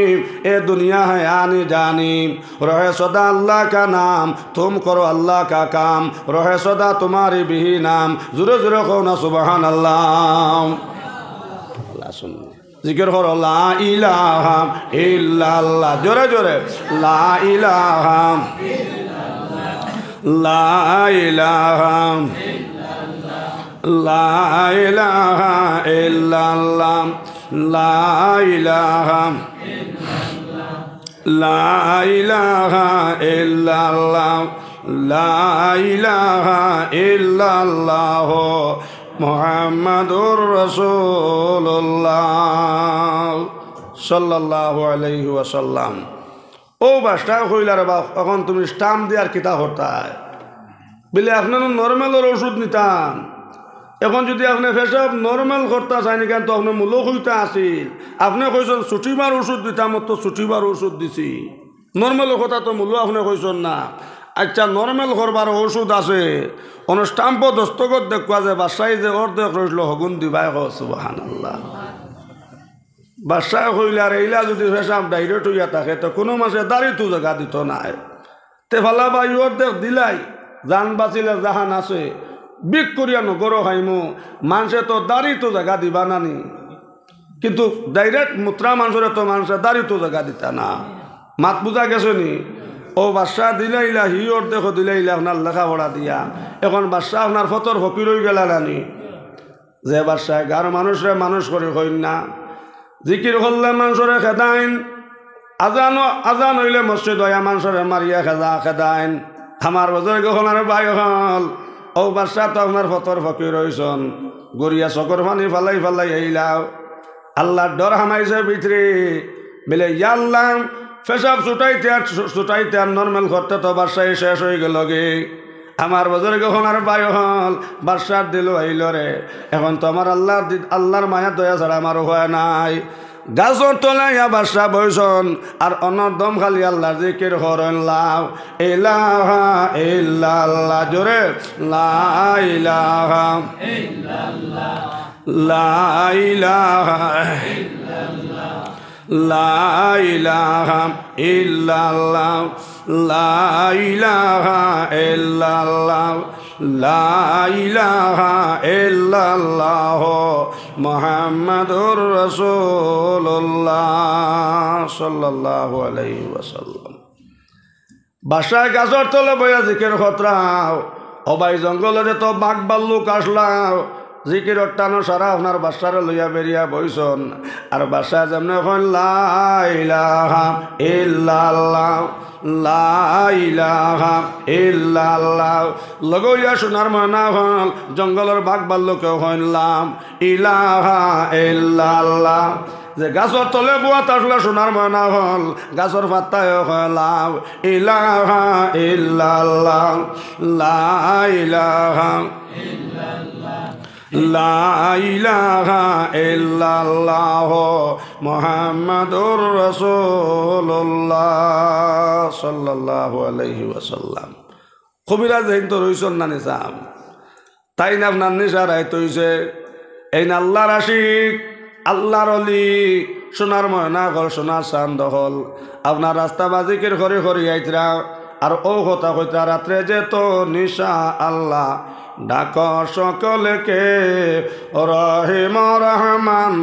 ए दुनिया है आनी जानी रहे सदा अल्लाह का नाम तुम करो अल्लाह का काम रहे सदा तुम्हारी भी नाम जुरे जुरे कहो ना सुबहान अल्लाह सुन जिक्र करो ला इलाहा इल्लल्लाह जोरे जोरे ला इलाहा ला इलाहा ला इलाहा इल्लल्लाह ला इलाहा ला इलाहा इल्लल्लाह ला इलाहा इल्लल्लाह मुहम्मदुर रसूलुल्लाह सल्लल्लाहु अलैहि वसल्लम ओ बास्ता কইলা রে বাপ এখন তুমি স্টাম্প দেওয়ার কিতা হতা বলে আপনার নরমালের ওষুধ নিতাম এখন যদি আপনি ফেসাব নর্মাল করতে চাইনি কেন তো আপনার মূল্য হইতে আসিল আপনি কইছেন ছুটিবার ওষুধ দিতাম তো ছুটিবার ওষুধ দিছি নর্মাল কথা তো মূল্য আপনি কইছেন না আচ্ছা নর্মাল করবার ওষুধ আছে স্টাম্প দস্তখত দেখুয়া যে বাসায় যে অর্ধেক রইল হগুন দিবাই সুবহানাল্লাহ বাসায় হইলে আর এইলা যদি ফেসাব ডাইরেক্ট হইয়া থাকে তো কোনো মাসে দাড়ি তো জায়গা দিত না তে ফালা বা অর্ধেক দিলাই জান বাঁচিলে জাহান আছে বিক করিয়া নগর খাইমু মানুষে তো দাড়ি তো জায়গা দিবা নানি কিন্তু ডাইরেক্ট মুত্রা মানুষের তো মানুষের দাড়ি তো জায়গা দিতা না মাত বুঝা গেছে নি ও বাদশাহ দিলাইলা হি ওর দেখো দিলাইলা আপনার লেখাপড়া দিয়া এখন বাদশাহ আপনার ফতর ফকির হয়ে গেলা নানি যে বাদশাহ গার মানুষরে মানুষ করে হইন না জিকির করলে মানুষরে খেদাইন আজান হইলে মসজিদ হইয়া মানুষরে মারিয়া খেদাইন আমার বছর কখন আর বাই হল ও বাদশাহ তো আপনার ফতর ফকির হইছন গড়িয়া চকর পানি ফালাই ফালাই আইলাও আল্লাহর ডর হামাইছে ভিতরে বলে ইয়াল্লাহ ফেসাব ছুটাইতে আর নর্মাল করতে তো বাদশাহ শেষ হয়ে গেল গে আমার বছর কখন আর বাই হল বাদশাহ দিল আইল রে এখন তো আমার আল্লাহর মায়া দয়া ছাড়া আমারও হয় নাই গাছর তলাইয়া বাদশাহ বইছন আর অনর্দম খালি আল্লাহর জিকির করন লাও ইলাহা ইল্লাল্লাহ জোরে লা ইলাহা ইল্লাল্লাহ লা ইলাহা ইল্লাল্লাহ লা ইলাহা ইল্লাল্লাহ লা ইলাহা ইল্লাল্লাহ লা ইলাহা ইল্লাল্লাহ মুহাম্মাদুর রাসূলুল্লাহ সাল্লাল্লাহু আলাইহি ওয়াসাল্লাম। বাসায় গাছর তলে বইয়া জিকির খতরাও, অবাই জঙ্গলে যে তো বাঘ বাল্লুক আসলাও, জিকিরর টানো সারা আপনার বাসারে লইয়া বেরিয়া বইছন। আর বাসায় যেমন এখন লা ইলাহা ইল্লাল্লাহ লা ইলাহা ইল্লাল্লাহ লগইয়া সোনার ময়না হল, জঙ্গলের বাঘ বাল্লুকেও হইলাম ইলাহা ইল্লাল্লাহ। যে গাছর তলে বুয়া তাসলে সোনার ময়না হল, গাছর পাত্তায় হলাম ইলাহা ইল্লাল্লাহ লা ইলাহা লা ইলাহা ইল্লাল্লাহ মুহাম্মাদুর রাসূলুল্লাহ সাল্লাল্লাহু আলাইহি ওয়াসাল্লাম। কবিরাজ এইন তো রইছন না নিসাম, তাই না আপনার নিশা রায় তৈছে এই না আল্লাহর আশিক, আল্লাহর অলি, সোনার ময়না হল, সোনার চান্দ হল। আপনার রাস্তা বাজিকের ঘরে ঘরে আইতরা আর ও কথা কইতা রাত্রে যে তো নিশা আল্লাহ ডাক সকলকে রহিম রহমান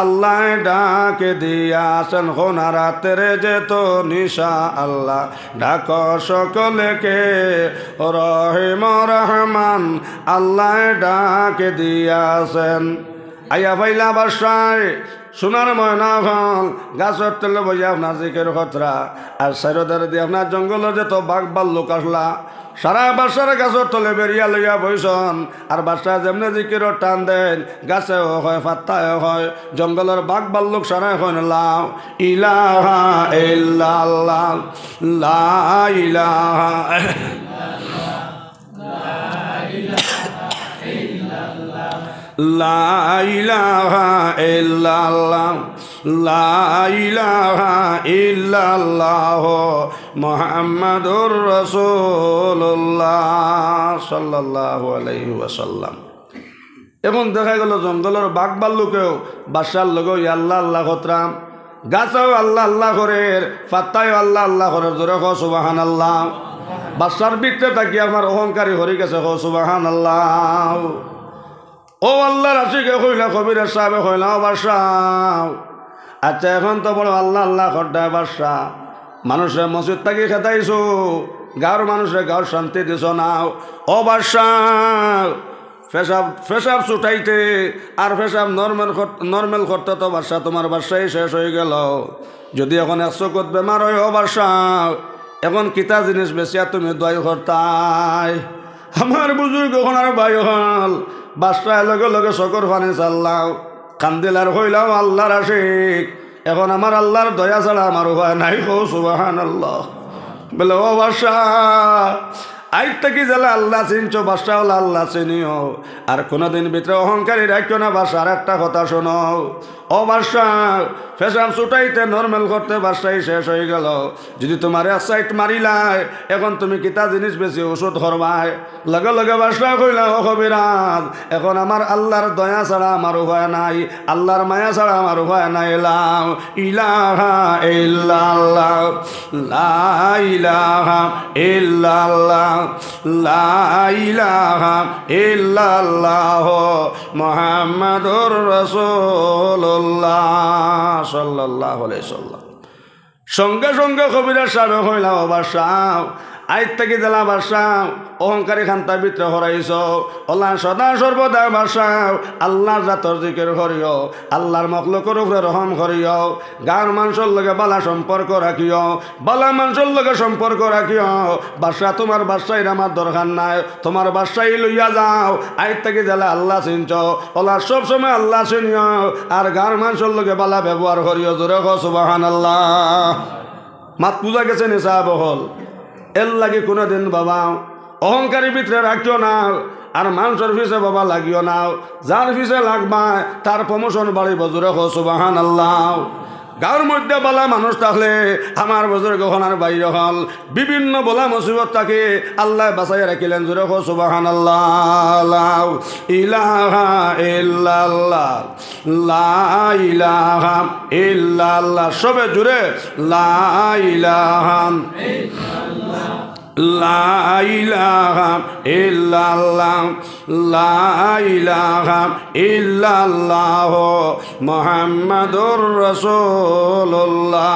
আল্লাহ ডাকে দিয়াছেন হোনা রাত্রে যে তো নিশা আল্লাহ ডাক সকলকে রহিম রহমান আল্লাহ ডাকে দিয়াছেন। আইয়া ভাইলা বাসায় সোনার ময়না হল, গাছর তেলে বইয়া আপনার জিকের খতরা আর সাইরোদারে দিয়ে আপনার জঙ্গলের যে তো বাঘ বাল্লুক আসলা, সারা বাসার গাছর তলে বেরিয়া লইয়া বইছন। আর বাসা যেমনি জিকিরও টান দেন, গাছেও হয় পাত্তায়ও হয়, জঙ্গলের বাঘ বাল্লুক সারা এখন লাও ইলাহা ইল্লাল্লাহ লা ইলাহা লা ইলাহা ইল্লাল্লাহ লা ইলাহা ইল্লাল্লাহ মুহাম্মাদুর রাসূলুল্লাহ সাল্লাল্লাহু আলাইহি ওয়াসাল্লাম। এখন দেখা গেল জঙ্গলের বাঘ বাল্লুকেও বাসার লোক আল্লাহ আল্লাহ খতরাম, গাছও আল্লাহ আল্লাহ করে, পাত্তায়ও আল্লাহ আল্লাহ করে, জোরে হ সুবহানাল্লাহ। বাসার ভিতরে থাকি আমার অহংকারী হরি গেছে, হ সুবহানাল্লাহ। ও আল্লাহর আশিকে কইলা কবিরের সাহেবে কইলা ও বাদশাহ, আচ্ছা এখন তো বড় আল্লাহ আল্লাহ খড্ডায় বাদশাহ, মানুষের মসজিদ থাকি খেতাইছো, গাঁর মানুষের গাঁর শান্তি দিছ না। ও বাদশাহ ফেসাব ছুটাইতে আর ফেসাব নর্মেল করতে তো বাদশাহ তোমার বাদশাই শেষ হয়ে গেল। যদি এখন 100 বেমার হয়, ও বাদশাহ এখন কিতা জিনিস বেশিয়া তুমি দোয়াই করতাই। আমার বুজুর্গ এখন আর ভাই হল, বাদশাহ লগে লগে চকুর পানি চাল্লাও, কান্দিলার হইলাও আল্লাহর আশিক, এখন আমার আল্লাহর দয়া ছাড়া আমার উপায় নাই। হো সুবহানাল্লাহ। বলে ও বাদশাহ আইত থেকে জেলা আল্লাহ চিনছো, বাদশাহ হল আল্লাহ চিনিও, আর কোনোদিন ভিতরে অহংকারী রাখিও না। বাদশাহ আর একটা কথা শোনো, ও বাদশাহ ফেসাব ছুটাইতে নর্মেল করতে বাদশাহী শেষ হয়ে গেল, যদি তোমার এক সাইড মারিলায় এখন তুমি কিতা জিনিস বেশি ওষুধ করবাই। লগে লগে বাদশাহ কইলা ও কবিরাজ এখন আমার আল্লাহর দয়া ছাড়া আমার উপায় নাই, আল্লাহর মায়া ছাড়া আমার উপায় নাই। লাও ইলাহা ইল্লাল্লাহ লা ইলাহা ইল্লাল্লাহ লা ইলাহা ইল্লাল্লাহ মুহাম্মাদুর রাসূলুল্লাহ সাল্লাল্লাহু আলাইহি ওয়াসাল্লাম। সঙ্গে সঙ্গে কবিরাজ সাহেব হইলা ও বাদশাহ আইত থেকে জেলা বাদশাহ অহংকারী খান্তার ভিতরে হরাইছ, আল্লাহ সদা সর্বদা বাদশাহ আল্লাহর জাতর জিকির করিও, আল্লাহর মখলুকের উপরে রহম করিও, গাঁর মানুষের লগে বালা সম্পর্ক রাখিও, বালা মানুষের লগে সম্পর্ক রাখিও। বাদশাহ তোমার বাদশাহীর আমার দরকার নাই, তোমার বাদশাহী লইয়া যাও। আইত থেকে জেলা আল্লাহ চিনছ, আল্লাহ সবসময় আল্লাহ চিনিও, আর গাঁর মানুষের লগে বালা ব্যবহার করিও। জোরে ক সুবহানাল্লাহ। মাত পূজা গেছে নিসা বহল এর লাগে কোনোদিন বাবা অহংকারী ভিতরে রাখিও না, আর মানুষের ফিসে বাবা লাগিও না। যার ফিসে লাগবা তার প্রমোশন বাড়িব। জোরে ক সুবহানাল্লাহ। গাঁর মধ্যে বলা মানুষ থাকলে আমার বুজুর্গ হনার বাইরে হল বিভিন্ন বলা মুসিবত থাকে আল্লাহ বাঁচাই রাখিলেন। জোরে ক সুবহানাল্লাহ। ইলাহা ইল্লাল্লাহ লা ইলাহা ইল্লাল্লাহ। সবে জুড়ে লা ইলাহা লা ইলাহা ইল্লাল্লাহ লা ইলাহা ইল্লাল্লাহ মুহাম্মাদুর রাসূলুল্লাহ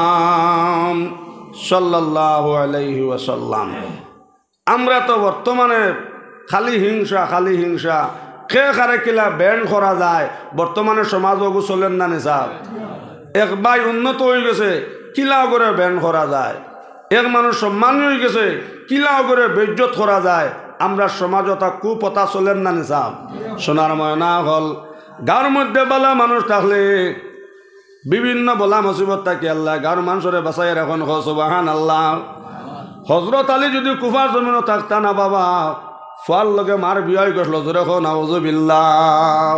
সাল্লাল্লাহু আলাইহি ওয়াসাল্লাম। আমরা তো বর্তমানে খালি হিংসা কে কারে কিলা ব্যান করা যায় বর্তমানে সমাজ ওগু চলেন না নিসাব। এক ভাই উন্নত হয়ে গেছে কিলা করে ব্যান করা যায়, এক মানুষ সম্মান হয়ে গেছে কিলা করে বেজ্জত করা যায়। আমরা সমাজতা কুপতা চলেন না নিসাব। সোনার ময়না হল গাঁর মধ্যে বলা মানুষ থাকলে বিভিন্ন বলা মুসিবত থাকে আল্লাহ গাঁর মানুষরে বাঁচাই এখন সুবহানাল্লাহ। হযরত আলী যদি কুফার জমিন থাকতা না বাবা ফাল লগে মার বিয়াই গেছিল জোরে খো নাউজুবিল্লাহ।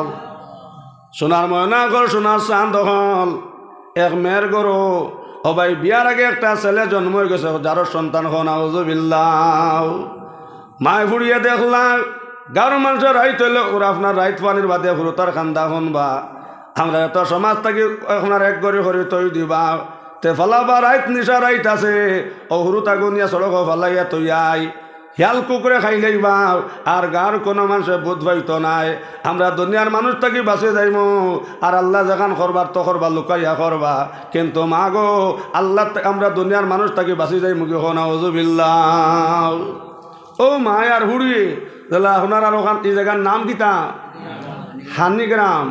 সোনার ময়না ঘর সোনার চাঁদ হল এক মেয়ের গরু ও ভাই বিয়ার আগে একটা ছেলে জন্ম হয়ে গেছে যার সন্তান হো নাউজুবিল্লাহ। মায় ফুড়িয়ে দেখলাম গাঁর মানুষের রাইত হইলে ওরা আপনার রাইত পানির বাদে হুরতার খান্দা হন বা আমরা এত সমাজ থাকি আপনার এক গড়ি হরি তৈ দিবা তে ফালাবা রাইত নিশা রাইত আছে ও হুরু তাগুনিয়া সড়ক ফালাইয়া তৈয়াই হিয়াল কুকুরে খাই লাইবা আর গাঁর কোনো মানুষের বোধ পাইত নাই। আমরা দুনিয়ার মানুষ থাকি বাঁচে যাইম আর আল্লাহ যেখান করবার তো করবা লুকাইয়া করবা কিন্তু মা গো আল্লাহ আমরা দুনিয়ার মানুষ থাকি বাঁচি যাই মুখে হো নাউজুবিল্লাহ। ও মা আর হুড়ি তাহলে আপনার আর ওখান এই জায়গার নাম কিতা হানিগ্রাম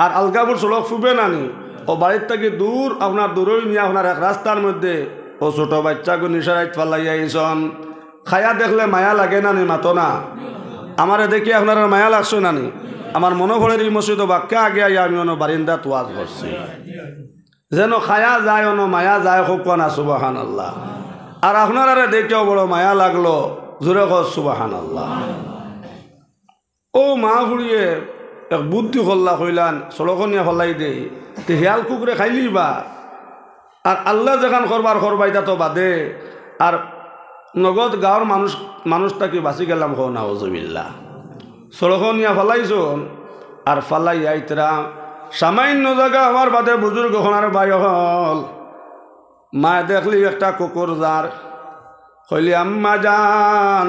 আর আলগাপুর সড়ক ফুবে নানি ও বাড়ির থেকে দূর আপনার দূরই নিয়ে আপনার এক রাস্তার মধ্যে ও ছোট বাচ্চাকে নিশারাইত ফালাইয়া আইসন খায়া দেখলে মায়া লাগে না নি মাতো না আমারে দেখি আপনার মায়া লাগছো না নি। আমার মনোভরের এই মসজিদ বাক্যা আগে আইয়া আমি অন্য বারিন্দা তোয়াজ করছি যেন খায়া যায় অন্য মায়া যায় হোক না সুবহানাল্লাহ। আর আপনারা দেখেও বড় মায়া লাগলো জোরে কর সুবহানাল্লাহ। ও মা ফুড়িয়ে এক বুদ্ধি হল্লা কইলান সড়কনিয়া ফলাই দে তে হিয়াল কুকুরে খাইলি বা আর আল্লাহ যেখান করবার করবাইতা তো বাদে আর নগদ গাঁৱৰ মানুষ তাকে বাঁচি গেলাম হো নাউজুবিল্লাহ। সড়কনিয়া ফলাইছন আর ফালাই আইতরা সামান্য জায়গা আমার বাদে বুজুর্গ হনার বাই হল মা দেখলি একটা কুকুর যার কইলি আম্মা যান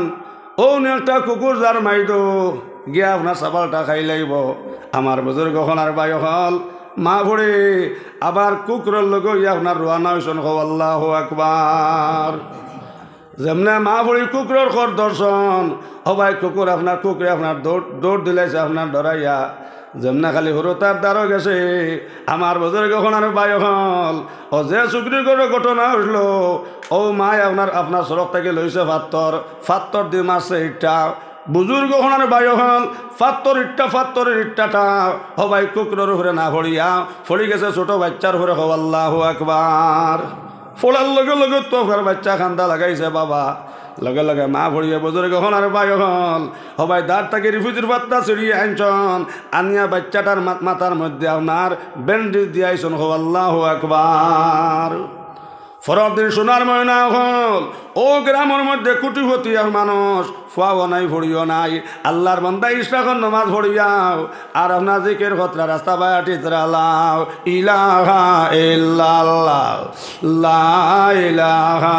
ও একটা কুকুর যার মাইদো গিয়া আপনার সাবালটা খাই লাইব। আমার বুজুর্গ হনার বাই হল মা ভরে আবার কুকুরের লগে ইয়া আপনার রোয়ানা হইছন হো আল্লাহু আকবার। যেমনে মা ভরি কুকুরের ঘর দর্শন হবাই কুকুর আপনার কুকুরে আপনার দৌড় দিলাইছে আপনার ডরাইয়া যেমনে খালি হরতার দ্বারও গেছে আমার বুজুর্গ হনার বাই হল ও যে চুকরির করে ঘটনা হইল ও মায় আপনার সড়ক থেকে লইছে ফাত্তর দিয়ে মারছে ইটটা বুজুর্গ হনার বাই হল ফাত্তরের ইট্টাটা হবাই কুকুরের উপরে না ফড়িয়া ফড়ি গেছে ছোট বাচ্চার উপরে হো আল্লাহু আকবার। ফোড়ার লগে লগে তো বাচ্চা খান্দা লাগাইছে বাবা লগে লগে মা ভরিয়ে বুজুর্গ হনার বাই হল হবাই দাঁড় তাকে রিফিউজির পাত্তা ছিড়িয়ে আনছন আনিয়া বাচ্চাটার মাথার মধ্যে আপনার ব্যান্ডেজ দিয়াইছন হো আল্লাহু আকবার। ফরদিন সোনার ময়না হল ও গ্রামের মধ্যে কুটিপতি মানুষ ফুয়াও নাই ভরিও নাই আল্লাহর বান্দা ইশরাকর নামাজ ভরিয়াও আর আপনার জিকির খতরা রাস্তা বায়াটি ত্রালাও ইলাহা ইল্লাল্লাহ লা ইলাহা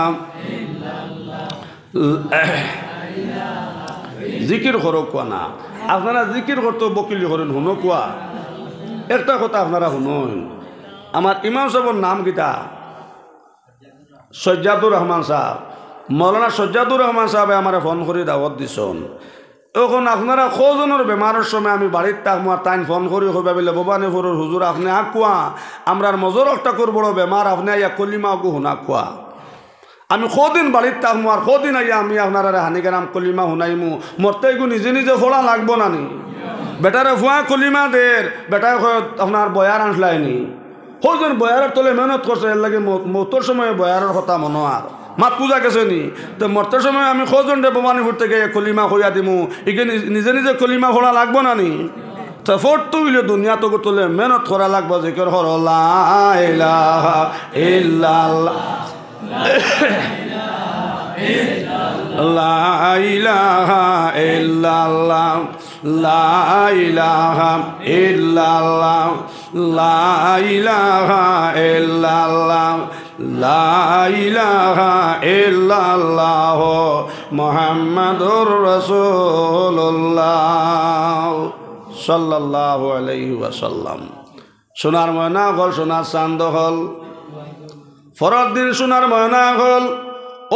জিকির করো কোয়া না আপনারা জিকির করতে বকিলি করেন শুনো কোয়া একটা কথা আপনারা শুনুন। আমার ইমাম সাহেবের নাম কিতা সজ্জাদুর রহমান সাহেব মৌলানা সজ্জাদুর রহমান সাহেবে আমার ফোন করে দাওয়াত দিছন। এখন আপনারা কজনের বেমারের সময় আমি বাড়ির থাকবো আর তাই ফোন করি হইবা বলে ভবানীপুরের হুজুর আপনি আকুয়া আমরার মজর একটা বড় বেমার আপনি আইয়া কলিমা গু শুনা কুয়া আমি কদিন বাড়ির থাকবো আর কদিন আইয়া আমি আপনারা হানিগ্রাম কলিমা শুনাইমু মরতে গু নিজে নিজে ফোড়া লাগবো না নি বেটারে ফুয়া কলিমা দের বেটায় আপনার বয়ার আনলাইনি হজন বয়ারের তলে মেহনত করছে এর লাগে মতর সময় বয়ারের কথা মনো আর মাত পূজা গেছে নি তো মরতে সময় আমি কজন রে ভবানীপুর থেকে কলিমা হইয়া দিমু একে নিজে নিজে কলিমা ফোড়া লাগবো না নি তো ফোরতো হইলে দুনিয়া তো তোলে মেহনত করা লাগবো জিকির হর লা ইলাহা ইল্লাল্লাহ লা ইলাহা ইল্লাল্লাহ লা ইলাহা ইল্লাল্লাহ লা ইলাহা ইল্লাল্লাহ লা ইলাহা ইল্লাল্লাহ মুহাম্মাদুর রাসূলুল্লাহ সাল্লাল্লাহু আলাইহি ওয়াসাল্লাম। সোনার ময়না হল, সোনার চান্দ হল, ফরদ দিন সোনার ময়না হল।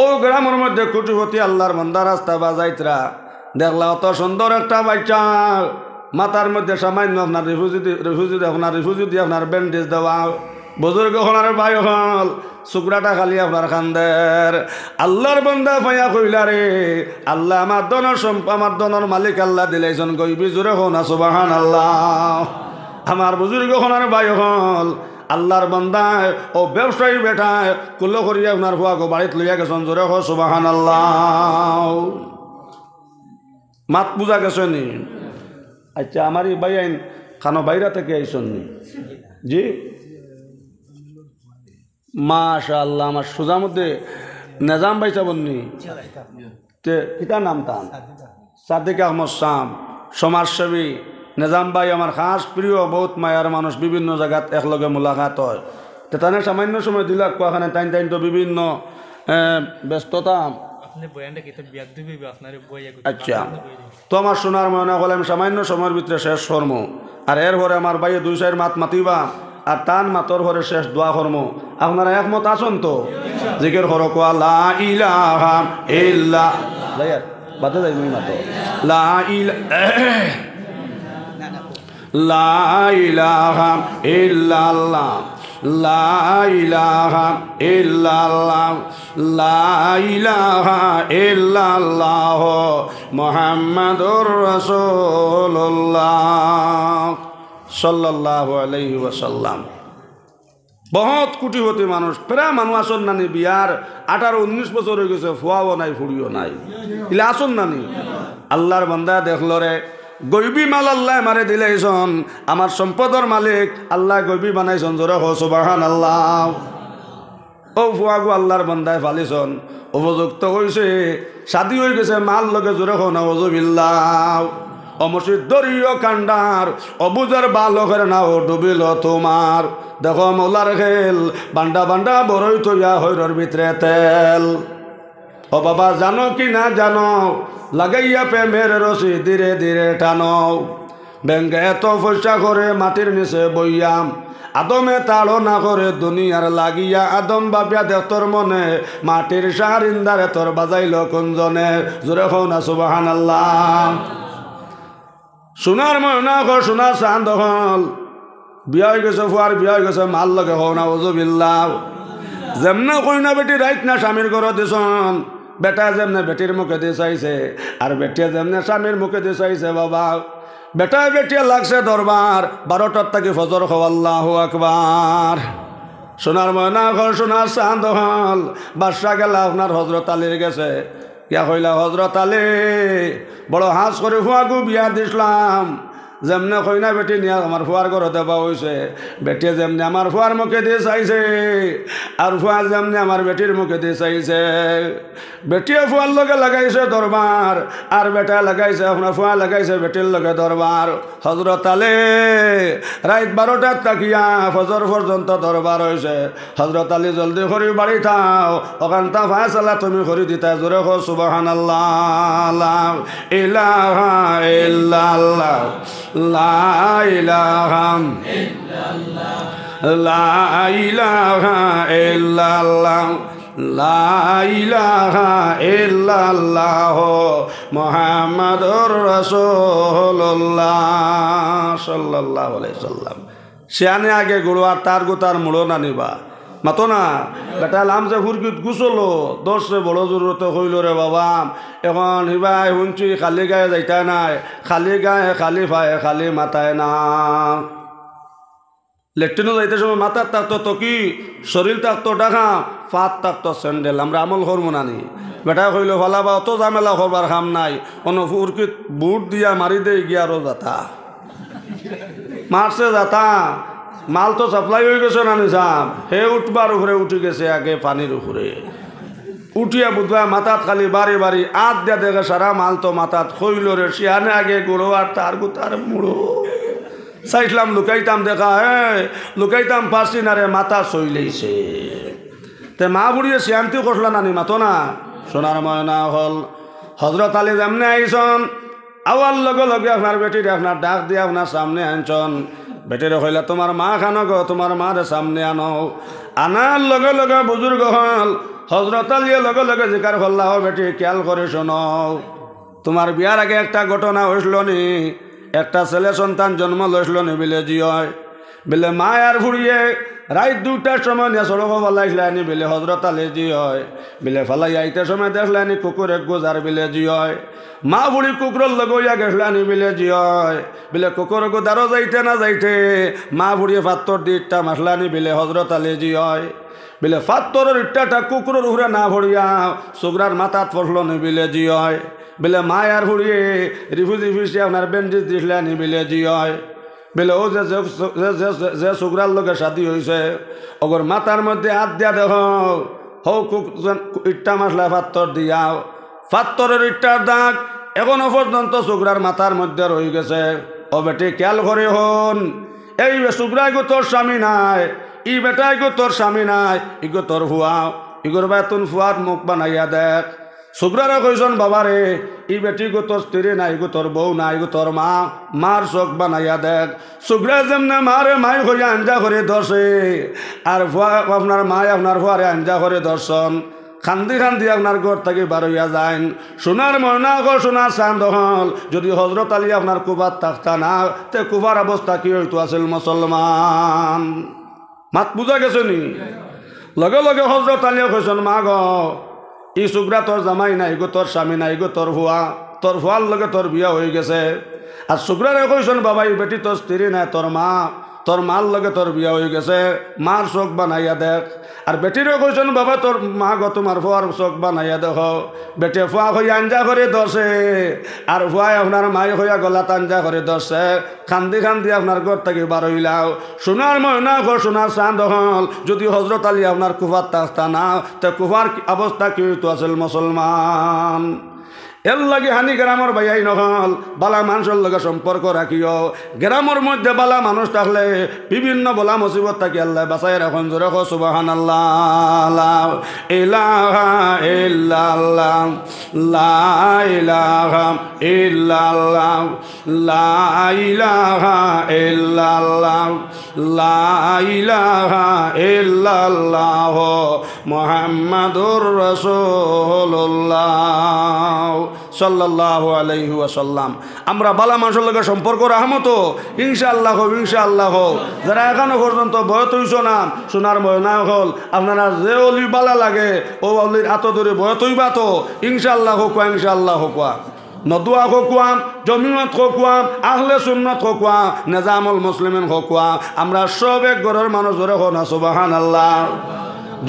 ও গ্রামের মধ্যে কোটিপতি আল্লাহর বান্দা রাস্তা বাজাইতরা দেখলা অত সুন্দর একটা বাচ্চা, মাথার মধ্যে সামান্য আপনার রিফিউজি দিয়ে আপনার ব্যান্ডেজ দেওয়া, বুজুর্গ হলার ভাই হল, শুক্রাটা খালি আপনার খান্দের। আল্লাহর বান্দা পাইয়া কইলা রে আল্লাহ আমার দনের মালিক আল্লাহ দিলেছেন গইবি জোরে হো না সুবহানাল্লাহ। আমার বুজুর্গ হলার ভাই হল আল্লাহর বান্দায় ও ব্যবসায়ী বেটায় কুল্লো করিয়া আপনার হুয়াকে বাড়িতে লইয়া গেছেন জোরে হো সুবহানাল্লাহ। মাত বুঝা গেছে নি? আচ্ছা আমার এই ভাই আইন খানো বাইরা থেকে আইসন নি? জি মাশাআল্লাহ। আমার সোজার মধ্যে নিজাম ভাই চাবননি তে কিতা নাম তান? সাদিক আহমদ শাম, সমাজসেবী নিজাম ভাই আমার খাস প্রিয়, বহুত মায়ার মানুষ, বিভিন্ন জায়গাত একলগে মোলাকাত হয়। তে তানে সামান্য সময় দিলাক কোয়াখানে টাইম তো বিভিন্ন ব্যস্ততা। আচ্ছা তো আমার সোনার ময়না হলে আমি সামান্য সময়ের ভিতরে শেষ কর্ম, আর এর পরে আমার বাইরে 2 মাত মাতিবা আর টান মাতর ঘরে শেষ দোয়া কর্ম। আপনারা একমত আছেন তো? জিকির করো কোয়া লা ইলাহা ইল্লাল্লাহ। বাতে যাই তুমি মাতো লা ইলাহা ইল্লাল্লাহ, লা ইলাহা ইল্লাল্লাহ, লা ইলাহা ইল্লাল্লাহ মুহাম্মাদুর রাসূলুল্লাহ সাল্লাল্লাহু আলাইহি ওয়াসাল্লাম। বহুত কোটিপতি মানুষ, প্রায় মানুষ আসন নানি বিয়ার 18-19 বছর হয়ে গেছে, ফুয়াও নাই ফুড়িও নাই, ইলে আসন নানি। আল্লাহর বান্দা দেখল রে গইবি মাল আল্লাহ মারে দিলেইছন, আমার সম্পদর মালিক আল্লাহ গইবি বানাইছন জোরে হো সুবহানাল্লাহ। ও ফুয়াগু আল্লাহর বান্দায় ফালিছন, উপযুক্ত হয়েছে, শাদি হয়ে গেছে, মাল লগে জোরে হো নাউযুবিল্লাহ। অমসিদ দরিয় কান্ডার অবুজার বালকের নাও ডুবিল তোমার, দেখো মৌলার খেল বান্ডা বান্ডা বড়ই তৈয়া হৈরর ভিতরে তেল। ও বাবা জানো কি না জানো, লাগাইয়া প্রেমের রশি ধীরে ধীরে টানো, ব্যাংকে এত পয়সা করে মাটির নিচে বইয়াম, আদমে তাড়ো না করে দুনিয়ার লাগিয়া, আদম বাপিয়া দেখতর মনে মাটির সার ইন্দারে তোর বাজাইল কুঞ্জনে জোরে হও না সুবহানাল্লাহ। সোনার ময়না ঘর সোনার চাঁদ হল, বিয়া হয়ে গেছে ফুয়ার বিয়া হয়ে গেছে, মাল লগে হও না ওযুবিল্লাহ। যেমনে কইনা বেটি রাইত না স্বামীর ঘর দিছন, বেটা যেমনে বেটির মুখে দিয়ে চাইছে আর বেটিয়া যেমনে স্বামীর মুখে দিয়ে চাইছে বাবা, বেটায় বেটিয়া লাগছে দরবার 12টার থেকে ফজর হও আল্লাহু আকবার। সোনার ময়না ঘর সোনার চাঁদ হল, বাদশা গেলা আপনার হজরত আলীর গেছে, ইয়া কইলা হজরত আলী বড় হাঁস করে ফুয়াগু বিয়া দিসলাম, যেমনে কইনা বেটি নিয়ে আমার ফুয়ার ঘরে দেওয়া হয়েছে, বেটিয়ে যেমনি আমার ফুয়ার মুখে দিয়ে চাইছে আর ফুয়া যেমনি আমার বেটির মুখে দিয়ে চাইছে, বেটিয়ে ফুয়ার লগে লাগাইছে দরবার আর বেটা লাগাইছে আপনার ফুয়া লাগাইছে বেটির লগে দরবার। হজরত আলী রাত 12টার তাকিয়া ফজর পর্যন্ত দরবার হয়েছে। হজরত আলী জলদি করে বাড়ি থাও, ওখানটা ফায়সালা তুমি করে দিতা জোরে হো সুবহানাল্লাহ। লা ইলাহা ইল্লাল্লাহ, লা ইলাহা ইল্লাল্লাহ, লা ইলাহা ইল্লাল্লাহ, লা ইলাহা ইল্লাল্লাহ মুহাম্মাদুর রাসূলুল্লাহ সাল্লাল্লাহু আলাইহি সাল্লাম। শিয়ানে আগে গুড়ো আর তার গোতার মুড়ো না নিবা মাতো না, বেটা লামছে ফুরকিত গুছলো দশে বড় জরুরত হইল রে বাবা। এখন হিবাই শুনছি খালি গায়ে যাইতা নাই, খালি গায়ে খালি পায়ে খালি মাথায় না। লেট্রিনও যাইতে সময় মাথার থাকতো তো কি, শরীর থাকতো ডাকা, ফাত থাকতো স্যান্ডেল। আমরা আমল করবো নানি, বেটা কইল ফলাবা অত ঝামেলা করবার কাম নাই, কোনো ফুরকিত বুট দিয়া মারি দেই গিয়া আরো যাতা মারছে যাতা, মাল তো সাপ্লাই হয়ে গেছে নানি সাপ, হে উঠবার উপরে উঠে গেছে আগে পানির উপরে উঠিয়া বুধবার মাথাত খালি বাড়ি বাড়ি আত দিয়া দেখে সারা মাল তো মাথাত খইল রে। শিয়ানে আগে গুঁড়ো আর তার গুতার মুড়ো চাইছিলাম লুকাইতাম, দেখা লুকাইতাম পারছি না রে, মাথা সইলেইছে। তে মা বুড়িয়ে শিয়ান্তি কষলা নানি মাতো না সোনার ময়না হল হজরত আলী যেমনি আইসন আওয়ার লগে লগে আপনার বেটির আপনার ডাক দিয়ে আপনার সামনে আনছন বেটিরে কইলা তোমার মা খানো গো তোমার মারে সামনে আনো আনার লগে লগে বুজুর্গ হল হজরত আলিয়ে লগে লগে জিকার করলা ও বেটি খেয়াল করে শোনো তোমার বিয়ার আগে একটা ঘটনা হইসল নি একটা ছেলে সন্তান জন্ম লইসল নি বিলে জিয় বিলে মা আর ফুড়িয়ে রাত 2টার সময় নিয়ে সড়ক ফালাইসলানি বিলে হজরত আলী জি হয় বিলে ফালাই আইতে সময় দেখলানি কুকুর এক গোজার বিলে জি হয় মা বুড়ি কুকুরের লগইয়া গেছলানি বিলে জি হয় বিলে কুকুর গোদারও যাইতে না যাইতে মা বুড়িয়ে পাত্তর দি ইট্টা মাসলানি বিলে হজরত আলী জি হয় বিলে পাত্তরের ইট্টাটা কুকুরের উপরে না ভরিয়া সুগরার মাথাত পড়লো নি বিলে জি হয় বিলে মা আর ফুড়িয়ে রিফিউজি ফিসে আপনার বেন্ডিজ দিসলানি বিলে জি হয় বিলে ও যে সুগরার লোকের সাথী হয়েছে ওগর মাথার মধ্যে হাত দিয়া দেখ হো ইট্টা মাসলা পাত্তর দিয়াও পাত্তরের ইট্টার দাগ এখনো পর্যন্ত সুগরার মাথার মধ্যে রয়ে গেছে ও বেটি খেয়াল করে হন এই সুগরাই গো তোর স্বামী নাই ই বেটাই গো তোর স্বামী নাই ইগো তোর ফুয়া ইগোর বেতন ফুয়ার মুখ বানাইয়া দেখ সুগরারে কইসন বাবারে ই বেটি গো তোর স্ত্রী নাই গো তোর বউ নাই গো তোর মা মার চোখ বানাইয়া দেখ সুগরা যেমনে মারে মাই হইয়া আঞ্জা করে ধরছে আর ফুয়া আপনার মায় আপনার ফুয়ারে আঞ্জা করে দর্শন খান্দি খান্দি আপনার ঘর থেকে বারইয়া যাইন সোনার ময়না গো সোনার চাঁদ হল যদি হজরত আলী আপনার কুবার থাকতা না তে কুবার অবস্থা কি হইতো আছিল মুসলমান মাত বুঝা গেছে নি লগে লগে হজরত আলী কইসন মা গো ই সুগরা তোর জামাই নাই গো তোর স্বামী নাই গো তোর ফুয়ার লগে তোর বিয়া হয়ে গেছে আর সুগরারে কইসন বাবা ই বেটি তোর স্ত্রী নাই তোর মার লগে তোর বিয়া হয়ে গেছে মার চোখ বানাইয়া দেখ আর বেটিরও কইসন বাবা তোর মা গো তোমার ফুয়ার চোখ বানাইয়া দেখ বেটে ফুয়া হইয়া আঞ্জা করে ধরছে আর ফুয়াই আপনার মাই হইয়া গলাত আঞ্জা করে ধরছে খান্দি খান্দি আপনার ঘর থেকে বার হইলাও সোনার ময়না গো সোনার চাঁদ হল যদি হজরত আলী আপনার কুফার থাকতা না তে কুফার অবস্থা কি হইতো আছিল মুসলমান এর লাগে হানি গ্রামের ভাইয়াই নহল বালা মানুষের লগে সম্পর্ক রাখিও গ্রামের মধ্যে বালা মানুষ থাকলে বিভিন্ন বলা মুসিবত থাকি আল্লাহ বাঁচাই রাখুন জোরে কো সুবহানাল্লাহ ইলাহা ইল্লাল্লাহ লা ইলাহা ইল্লাল্লাহ লা ইলাহা ইল্লাল্লাহ লা ইলাহা ইল্লাল্লাহ মুহাম্মাদুর রাসূলুল্লাহ সাল্লাল্লাহু আলাইহি ওয়াসাল্লাম আমরা বালা মানুষের লগে সম্পর্ক রাখমো তো ইনশাআল্লাহ যারা এখনো পর্যন্ত বয়ত হইছ না সোনার ময়না হল আপনারা যে অলি বালা লাগে ও অলির আত ধরে বয়ত হইবা তো ইনশাআল্লাহ কোয়া নদুয়া হোকুয়াম জমিয়ত হোকুয়াম আহলে সুন্নত হোকুয়া নিজামুল মুসলিমিন হোকুয়া আমরা সব এক ঘরের মানুষ ধরে হো না সুবহানাল্লাহ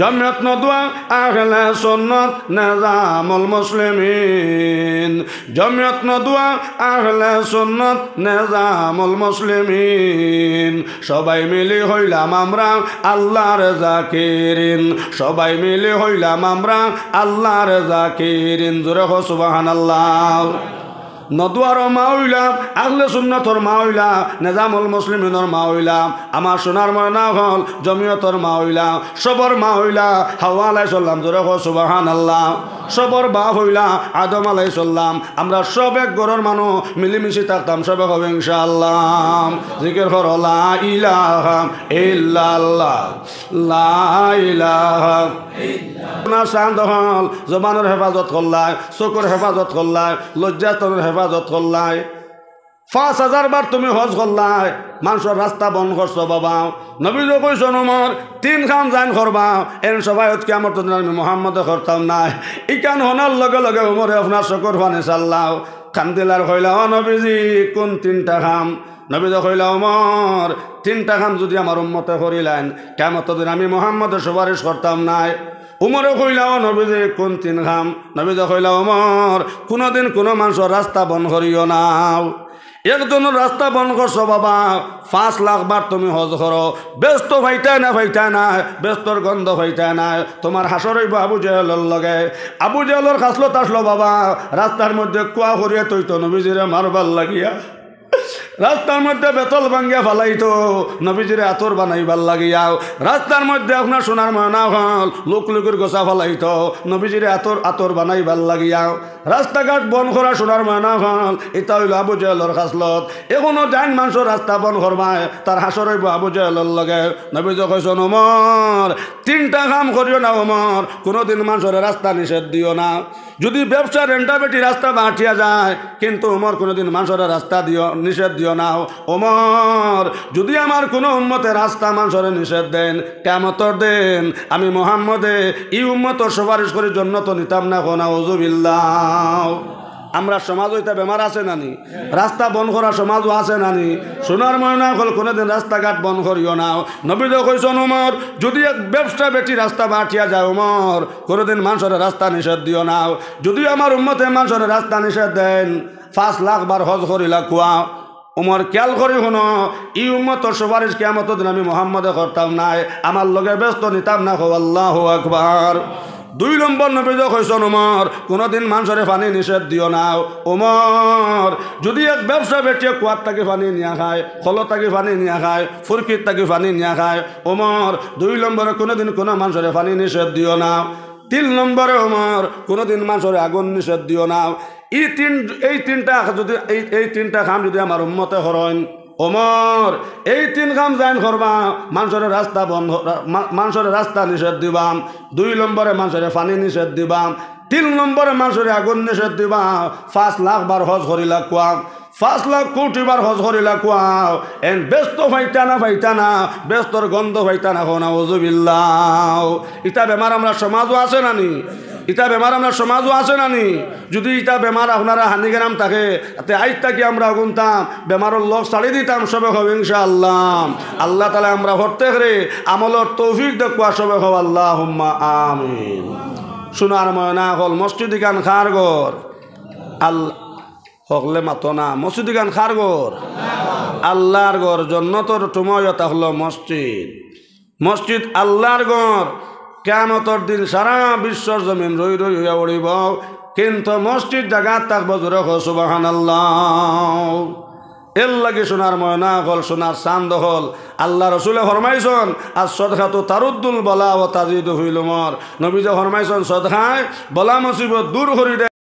জমিয়ত নদুয়া আহলে সুন্নত নিজামুল মুসলিমিন জমিয়ত নদুয়া আহলে সুন্নত নিজামুল মুসলিমিন সবাই মিলে হইলাম আমরা আল্লাহর জাকিরিন সবাই মিলে হইলাম আমরা আল্লাহর জাকিরিন জোরে হো সুবহানাল্লাহ নদুয়ার মা হইলাম আহলে সুন্নতর মা হইলাম নিজামুল মুসলিমিনের মা হইলাম আমার সোনার ময়না হল জমিয়তর মা হইলাম সবর মা হইলা হাওয়া আলাইহিস সালাম জোরে কো সুবহানাল্লাহ সবর বা হইলা আদম আলাইহিস সালাম আমরা সব এক ঘরের মানুষ মিলেমিশে থাকতাম সবে হবে ইনশাআল্লাহ জিকির করো লা ইলাহা ইল্লাল্লাহ লা ইলাহা ইল্লাল্লাহ শান্ত হল জবানের হেফাজত করলাই চকুর হেফাজত করলাই লজ্জাতনের হেফাজত করলাই 5000 বার তুমি হজ করলাই মানুষের রাস্তা বন্ধ করছো বাবা নবী কইছেন ওমর 3 খান জান করবা এর সবাই কিয়ামত দিন আমি মুহাম্মদে করতাম না ইকান হনার লগে লগে ওমরে আপনার শকর ফানে সাল্লাহ কান্দিলার কইলা ও নবীজি কোন 3টা খাম নবী কইলা ওমর 3টা খাম যদি আমার উম্মতে করিলেন কিয়ামত দিন আমি মুহাম্মদের সুপারিশ করতাম না উমরে কইলা ও নবীজি কোন 3 খাম নবী কইলা ওমর কোনদিন কোনো মানুষের রাস্তা বন্ধ করিও না একজনের রাস্তা বন্ধ করছো বাবা 5 লাখ বার তুমি হজ করো ব্যস্ত ভাইটাই না ব্যস্তর গন্ধ ভাইটাই না তোমার হাসর হইব আবু জেহেলের লগে আবু জেহেলের খাসলত আসলো বাবা রাস্তার মধ্যে কুয়া করিয়া তুই তো নবীজিরে মারবার লাগিয়া রাস্তার মধ্যে বেতল ভাঙ্গিয়া ফালাইতো নবীজিরে আতর বানাইবার লাগিয়াও রাস্তার মধ্যে আপনার সোনার ময়না হল লোক লোকের গোসা ফালাইতো নবীজিরে আতর বানাইবার লাগিয়াও রাস্তাঘাট বন করা সোনার ময়না হল এটা হইল আবু জেহেলের খাসলত এখনো জান মানুষের রাস্তা বন করবায় তার হাসর হইব আবু জেহেলের লগে নবীজি কইছেন ওমর তিনটা কাম করিও না ওমর কোনোদিন মানুষের রাস্তা নিষেধ দিও না যদি ব্যবসা রেন্টাবেটি রাস্তা বাঁটিয়া যায় কিন্তু ওমর কোনোদিন মানুষের রাস্তা নিষেধ দিও না ওমর যদি আমার কোনো উম্মতের রাস্তা মানুষের নিষেধ দেন কিয়ামতের দিন আমি মুহাম্মদে এই উম্মতর সুপারিশ করে জন্য তো নিতাম না কোনা উযুবিল্লাহ আমরা সমাজ হইতে বেমার আছে নানি রাস্তা বন করা সমাজও আছে নানি সোনার ময়না হল কোনোদিন রাস্তাঘাট বন করিও না নবীজ কইছেন ওমর যদি এক ব্যবসা বেটি রাস্তা বাঁটিয়া যায় ওমর কোনোদিন মানুষের রাস্তা নিষেধ দিও না যদি আমার উম্মতে মানুষের রাস্তা নিষেধ দেন 5 লাখ বার হজ করিলা কুয়া উমর খেয়াল করি শুনো ই উম্মতর সুপারিশ কিয়ামতের দিন আমি মুহাম্মদে করতাম নাই আমার লগে ব্যস্ত নিতাম না হো আল্লাহু আকবার 2 নম্বর নবীজ কইছেন ওমর কোনোদিন মানুষের পানি নিষেধ দিও না ওমর যদি এক ব্যবসা বেটিয়ে কুয়ার তাকে পানি নিয়া খায় কলত তাকে পানি নিয়া খায় ফুরকির তাকে পানি নিয়া খায় ওমর 2 নম্বরে কোনোদিন কোনো মানুষের পানি নিষেধ দিও না 3 নম্বরে ওমর কোনোদিন মানুষের আগুন নিষেধ দিও না এই তিনটা কাম যদি আমার উম্মতে করেন ওমর এই 3 কাম জাইন করবা মানুষের রাস্তা বন্ধ মানুষের রাস্তা নিষেধ দিবাম 2 নম্বরে মানুষের পানি নিষেধ দিবাম 3 নম্বরে মানুষের আগুন নিষেধ দিবাম 5 লাখ বার হজ করিলা কুয়াম 5 লাখ কোটি বার হজ করিলা কুয়াও এন ব্যস্ত পাইতা না ব্যস্তর গন্ধ পাইতা না কোনা উযুবিল্লাহ ইটা বেমার আমরা সমাজও আছে নানি ইটা বেমার আমরা সমাজও আছে নানি যদি ইটা বেমার আপনারা হানিগ্রাম থাকে তাতে আইত থাকি আমরা গুনতাম বেমারের লোক ছাড়ি দিতাম সবে হব ইনশাআল্লাহ আল্লাহ তাআলা আমরা প্রত্যেকরে আমলের তৌফিক দেখুয়া সবে হব আল্লাহুম্মা আমিন সোনার ময়না হল মসজিদ গান খারগর আল্লাহ হকলে মাতো না মসজিদ গান খারগর আল্লাহর ঘর জন্নতর টুময়তা হলো মসজিদ আল্লাহর ঘর কিয়ামতের দিন সারা বিশ্বর জমিন রই হইয়া উড়িব কিন্তু মসজিদ জায়গা থাকবো জোরে সুবহানাল্লাহ এর লাগে সোনার ময়না হল সোনার চান্দ হল আল্লাহ রসুলে ফরমাইছন আর সদকাতু তারুদ্দুল বলা ও তাজিদু ফিল উমর নবীজি ফরমাইছন সদকায় বলা মুসিবত দূর করি